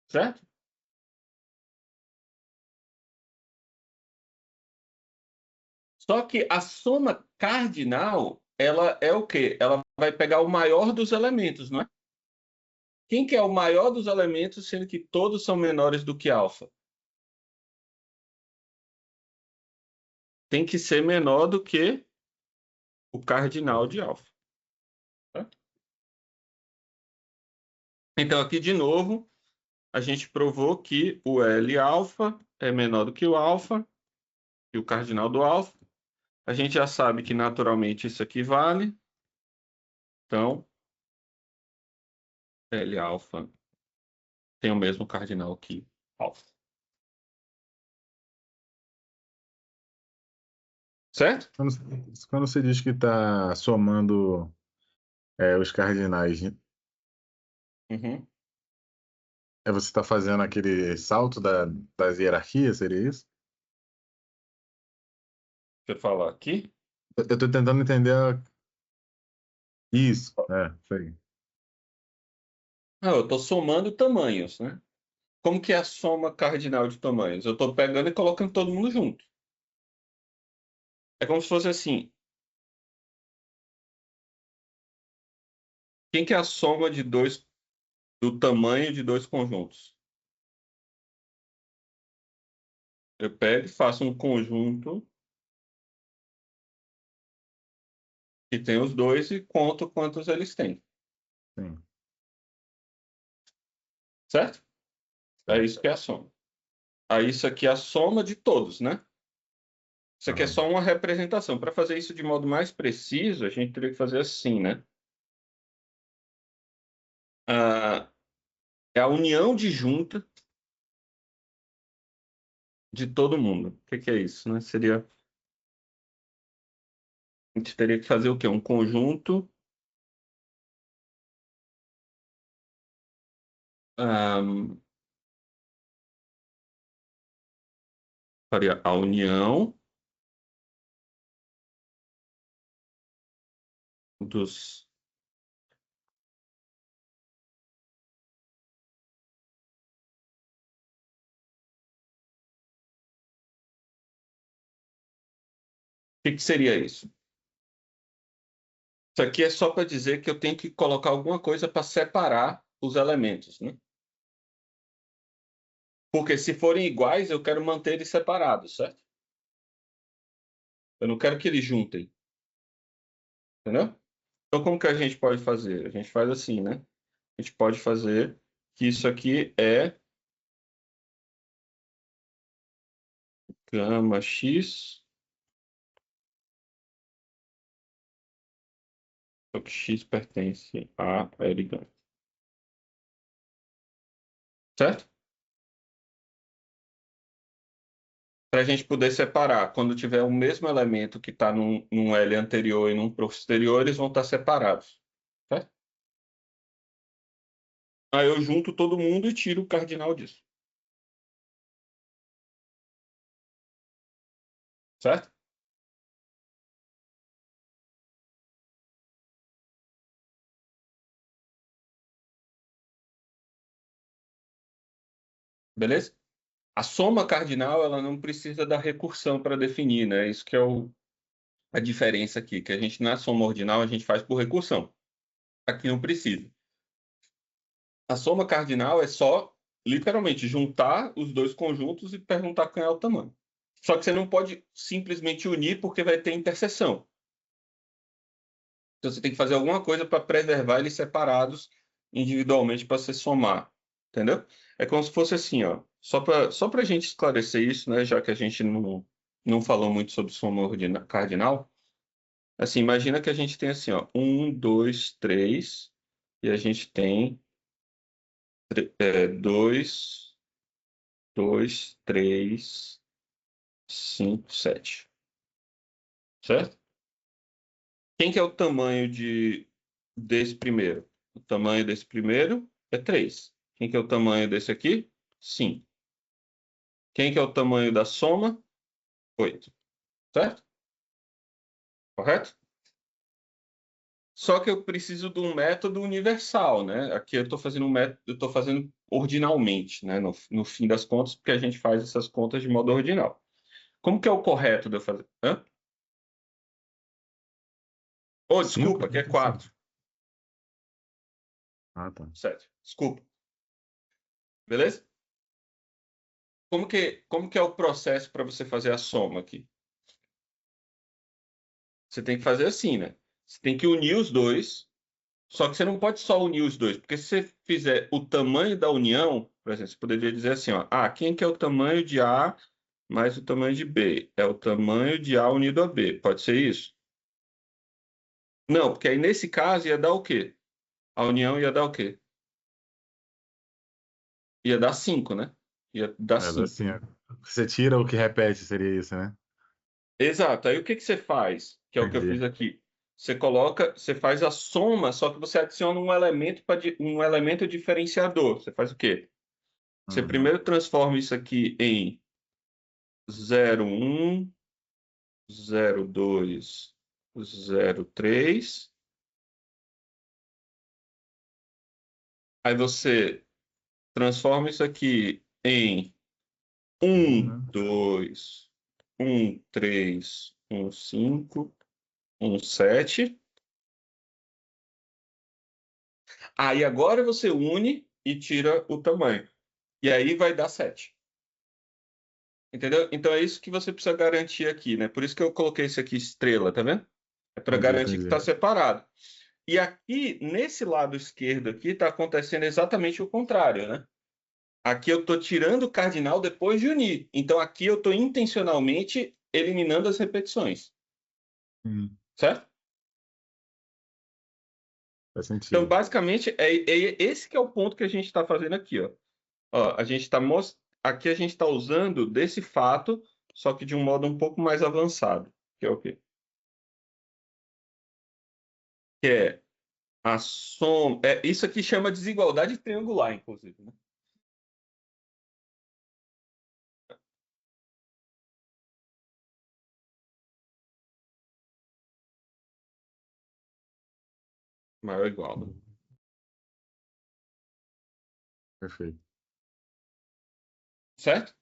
Certo? Só que a soma cardinal, ela é o quê? Ela vai pegar o maior dos elementos, não é? Quem que é o maior dos elementos, sendo que todos são menores do que alfa? Tem que ser menor do que o cardinal de alfa. Tá? Então, aqui de novo, a gente provou que o L alfa é menor do que o alfa e o cardinal do alfa. A gente já sabe que naturalmente isso aqui vale. Então, L alfa tem o mesmo cardinal que alfa. Certo? Quando você diz que está somando os cardinais, Uhum. você está fazendo aquele salto das hierarquias, seria isso? Deixa eu falar aqui. Eu estou tentando entender isso. Isso aí. Ah, eu estou somando tamanhos, né? Como que é a soma cardinal de tamanhos? Eu estou pegando e colocando todo mundo junto. É como se fosse assim. Quem que é a soma do tamanho de dois conjuntos? Eu pego e faço um conjunto que tem os dois e conto quantos eles têm. Sim, Certo? É certo. isso que é a soma. Aí isso aqui é a soma de todos, né? Isso aqui é Aham. só uma representação. Para fazer isso de modo mais preciso, a gente teria que fazer assim, né? Ah, é a união de junta de todo mundo. O que que é isso, né? Seria... A gente teria que fazer o quê? Um conjunto... ah, faria a união dos... O que que seria isso? Isso aqui é só para dizer que eu tenho que colocar alguma coisa para separar os elementos, né? Porque se forem iguais, eu quero manter eles separados, certo? Eu não quero que eles juntem, entendeu? Então, como que a gente pode fazer? A gente faz assim, né? A gente pode fazer que isso aqui é gama x Só que x pertence a L gama. Certo? Para a gente poder separar, quando tiver o mesmo elemento que está num L anterior e num posterior, eles vão estar separados. Certo? Aí eu junto todo mundo e tiro o cardinal disso. Certo? Beleza? A soma cardinal, ela não precisa da recursão para definir, né? Isso que é a diferença aqui, que a gente na soma ordinal a gente faz por recursão. Aqui não precisa. A soma cardinal é só, literalmente, juntar os dois conjuntos e perguntar qual é o tamanho. Só que você não pode simplesmente unir porque vai ter interseção. Então você tem que fazer alguma coisa para preservar eles separados individualmente para se somar. Entendeu? É como se fosse assim, ó. Só para a gente esclarecer isso, né? Já que a gente não falou muito sobre soma cardinal. Assim, imagina que a gente tem assim, ó. 1, 2, 3. E a gente tem 2, 2, 3, 5, 7. Certo? Quem que é o tamanho desse primeiro? O tamanho desse primeiro é 3. Quem que é o tamanho desse aqui? 5. Quem que é o tamanho da soma? 8. Certo? Correto? Só que eu preciso de um método universal, né? Aqui eu estou fazendo um método, eu estou fazendo ordinalmente, né? No fim das contas, porque a gente faz essas contas de modo ordinal. Como que é o correto de eu fazer? Hã? Oh, Cinco? desculpa, que é 4. Ah, tá. 7. Desculpa. Beleza? Como que é o processo para você fazer a soma aqui? Você tem que fazer assim, né? Você tem que unir os dois, só que você não pode só unir os dois, porque se você fizer o tamanho da união, por exemplo, você poderia dizer assim, ó, quem que é o tamanho de A mais o tamanho de B? É o tamanho de A unido a B. Pode ser isso? Não, porque aí nesse caso ia dar o quê? A união ia dar o quê? Ia dar 5, né? Ia dar É, 5. assim, ó, você tira o que repete, seria isso, né? Exato. Aí o que que você faz? Que é o que eu Entendi. fiz aqui. Você faz a soma, só que você adiciona um elemento diferenciador. Você faz o quê? Você Uhum. primeiro transforma isso aqui em 0,1, 0,2, 0,3. Aí você transforma isso aqui em 1, Né? 2, 1, 3, 1, 5, 1, 7. Aí agora você une e tira o tamanho. E aí vai dar 7. Entendeu? Então é isso que você precisa garantir aqui, né? Por isso que eu coloquei esse aqui estrela, tá vendo? É para Entendi, garantir que está entendi. separado. E aqui, nesse lado esquerdo aqui, está acontecendo exatamente o contrário, né? Aqui eu estou tirando o cardinal depois de unir. Então aqui eu estou intencionalmente eliminando as repetições. Certo? Faz Então, sentido. basicamente, é esse que é o ponto que a gente está fazendo aqui, ó. Ó, a gente está aqui a gente está usando desse fato, só que de um modo um pouco mais avançado, que é o quê? Que é a soma. Isso aqui chama desigualdade triangular, inclusive, né? Maior ou igual, né? Perfeito. Certo?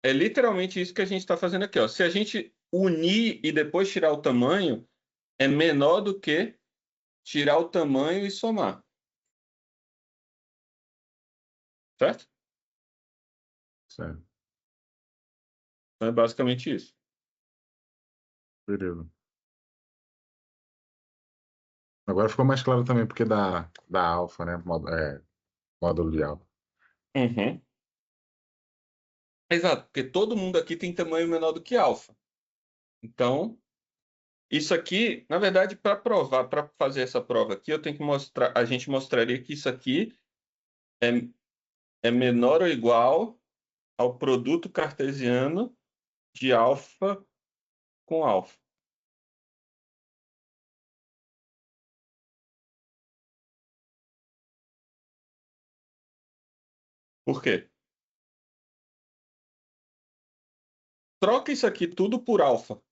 É literalmente isso que a gente está fazendo aqui, ó. Se a gente unir e depois tirar o tamanho, é menor do que tirar o tamanho e somar. Certo? Certo. Então é basicamente isso. Beleza. Agora ficou mais claro também porque da alfa, né? Módulo de alfa. Uhum. Exato, porque todo mundo aqui tem tamanho menor do que alfa. Então, isso aqui, na verdade, para provar, para fazer essa prova aqui, eu tenho que mostrar, a gente mostraria que isso aqui é menor ou igual ao produto cartesiano de alfa com alfa. Por quê? Troca isso aqui tudo por alfa.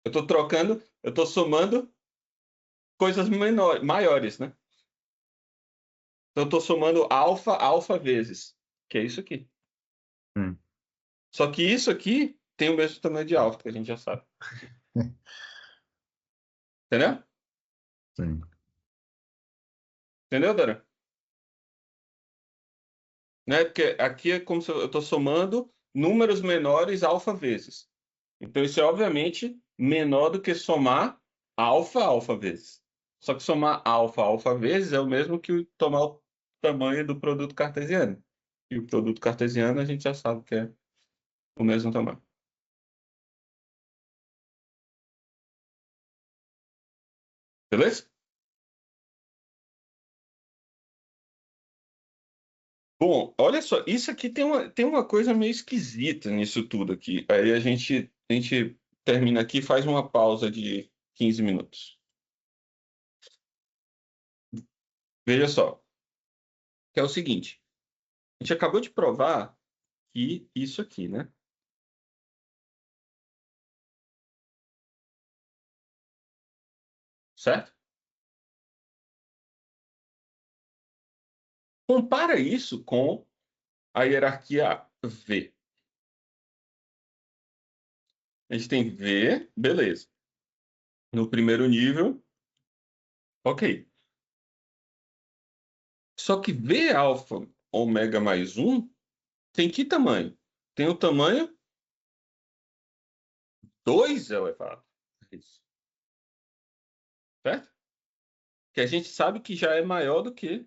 Eu estou trocando, eu estou somando coisas maiores, né? Então, eu estou somando alfa vezes, que é isso aqui. Hum. Só que isso aqui tem o mesmo tamanho de alfa, que a gente já sabe. Entendeu? Sim. Entendeu, Dora? Né? Porque aqui é como se eu estou somando números menores alfa vezes. Então, isso é obviamente menor do que somar alfa vezes. Só que somar alfa vezes é o mesmo que tomar o tamanho do produto cartesiano. E o produto cartesiano a gente já sabe que é o mesmo tamanho. Beleza? Bom, olha só, isso aqui tem uma coisa meio esquisita nisso tudo aqui. Aí a gente termina aqui e faz uma pausa de 15 minutos. Veja só, que é o seguinte. A gente acabou de provar que isso aqui, né? Certo? Compara isso com a hierarquia V. A gente tem V, beleza. No primeiro nível, ok. Só que V alfa ômega mais 1 tem que tamanho? Tem o tamanho 2 elevado. Isso. Certo? Que a gente sabe que já é maior do que.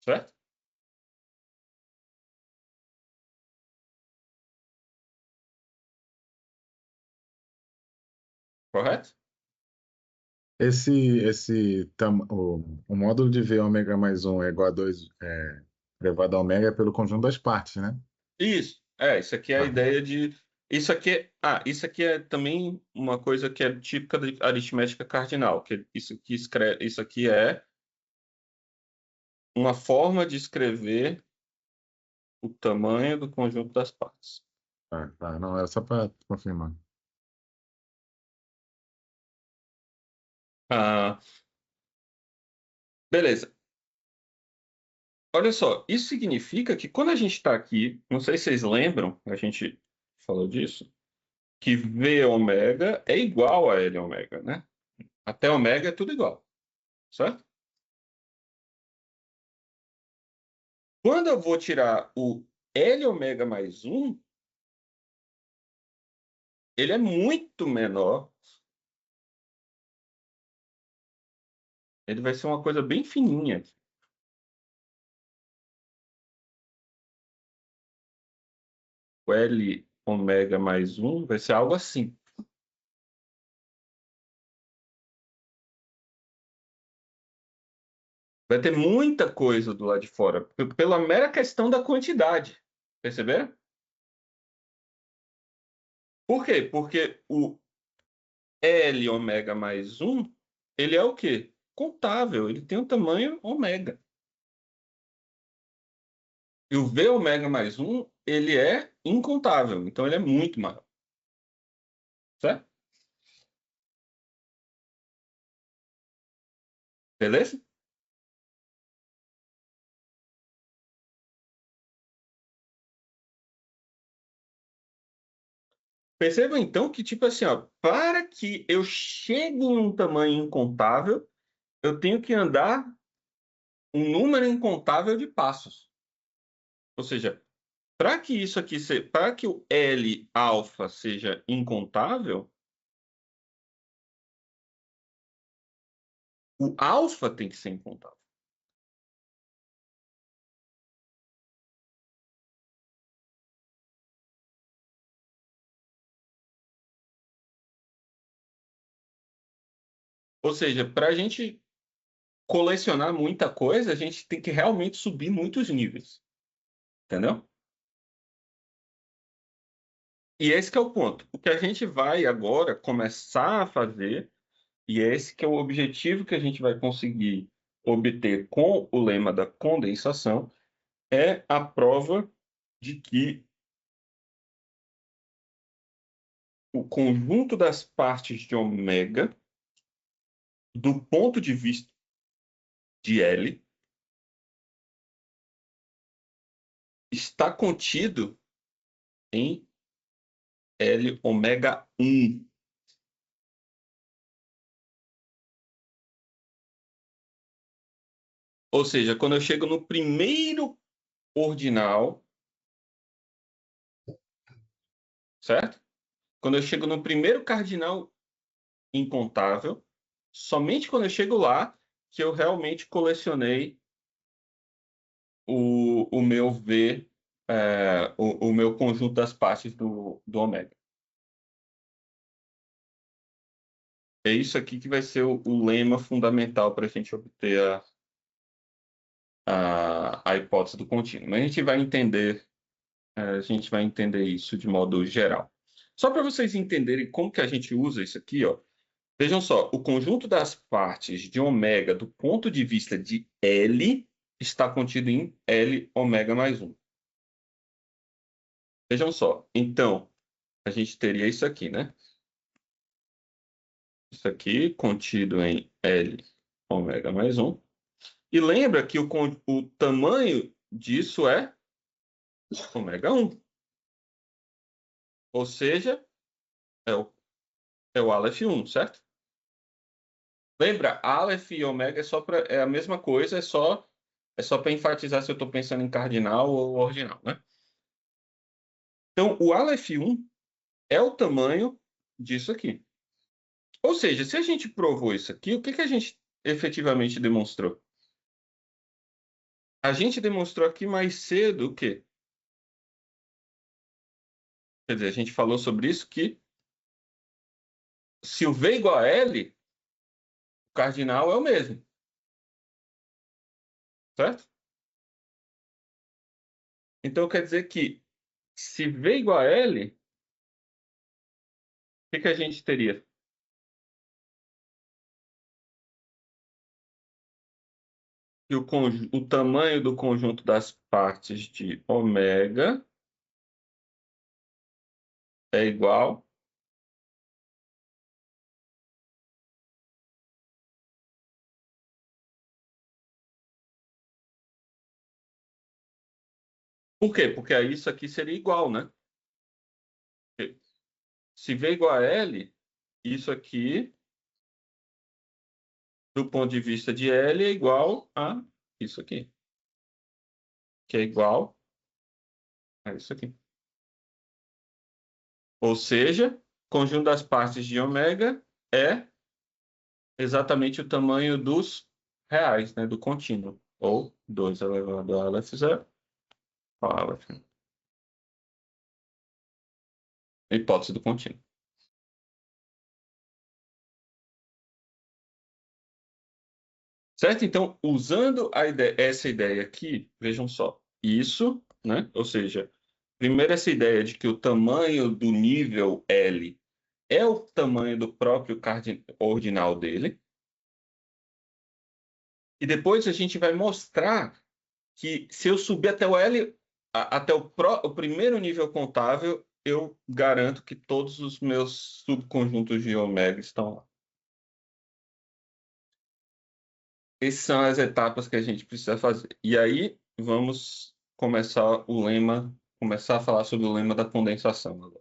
Certo? Correto? O módulo de V ômega mais um é igual a 2 elevado a ômega é pelo conjunto das partes, né? Isso. Isso aqui é a Ah, ideia de. Isso aqui é também uma coisa que é típica da aritmética cardinal, que isso aqui é uma forma de escrever o tamanho do conjunto das partes. tá. Não, era só para confirmar. Ah, beleza. Olha só, isso significa que quando a gente está aqui, não sei se vocês lembram, a gente falou disso, que V ômega é igual a L ômega, né? Até ômega é tudo igual, certo? Quando eu vou tirar o L ômega mais 1, ele é muito menor. Ele vai ser uma coisa bem fininha. O L ômega mais 1 vai ser algo assim. Vai ter muita coisa do lado de fora, pela mera questão da quantidade. Perceberam? Por quê? Porque o L ômega mais 1, ele é o quê? Contável, ele tem o tamanho ômega. E o V ômega mais 1, ele é incontável, então ele é muito maior. Certo? Beleza? Percebam então que, tipo assim, ó, para que eu chegue em um tamanho incontável, eu tenho que andar um número incontável de passos. Ou seja, para que isso aqui para que o L alfa seja incontável, o alfa tem que ser incontável. Ou seja, para a gente colecionar muita coisa, a gente tem que realmente subir muitos níveis. Entendeu? E esse que é o ponto. O que a gente vai agora começar a fazer, e esse que é o objetivo que a gente vai conseguir obter com o lema da condensação, é a prova de que o conjunto das partes de ômega, do ponto de vista de L, está contido em L ômega 1. Ou seja, quando eu chego no primeiro ordinal, certo? Quando eu chego no primeiro cardinal incontável, somente quando eu chego lá que eu realmente colecionei o meu V, o meu conjunto das partes do ômega. É isso aqui que vai ser o lema fundamental para a gente obter a hipótese do contínuo. Mas a gente vai entender isso de modo geral. Só para vocês entenderem como que a gente usa isso aqui, ó. Vejam só, o conjunto das partes de ômega do ponto de vista de L está contido em L ômega mais 1. Vejam só, então, a gente teria isso aqui, né? Isso aqui contido em L ômega mais 1. E lembra que o tamanho disso é ômega 1. Ou seja, é o Aleph 1, certo? Lembra, Aleph e ômega é a mesma coisa, é só para enfatizar se eu estou pensando em cardinal ou ordinal, né? Então, o Aleph 1 é o tamanho disso aqui. Ou seja, se a gente provou isso aqui, o que que a gente efetivamente demonstrou? A gente demonstrou aqui mais cedo o quê? Quer dizer, a gente falou sobre isso que se o V igual a L, o cardinal é o mesmo. Certo? Então quer dizer que se V igual a L, o que que a gente teria? Que o tamanho do conjunto das partes de ômega é igual Por quê? Porque aí isso aqui seria igual, né? Se V igual a L, isso aqui, do ponto de vista de L, é igual a isso aqui. Que é igual a isso aqui. Ou seja, conjunto das partes de ômega é exatamente o tamanho dos reais, né? Do contínuo. Ou 2 elevado a Aleph zero. Aleph. Hipótese do contínuo. Certo? Então, usando essa ideia aqui, vejam só, isso, né? Ou seja, primeiro essa ideia de que o tamanho do nível L é o tamanho do próprio ordinal dele. E depois a gente vai mostrar que se eu subir até o L, até o primeiro nível contável, eu garanto que todos os meus subconjuntos de ômega estão lá. Essas são as etapas que a gente precisa fazer. E aí vamos começar a falar sobre o lema da condensação agora.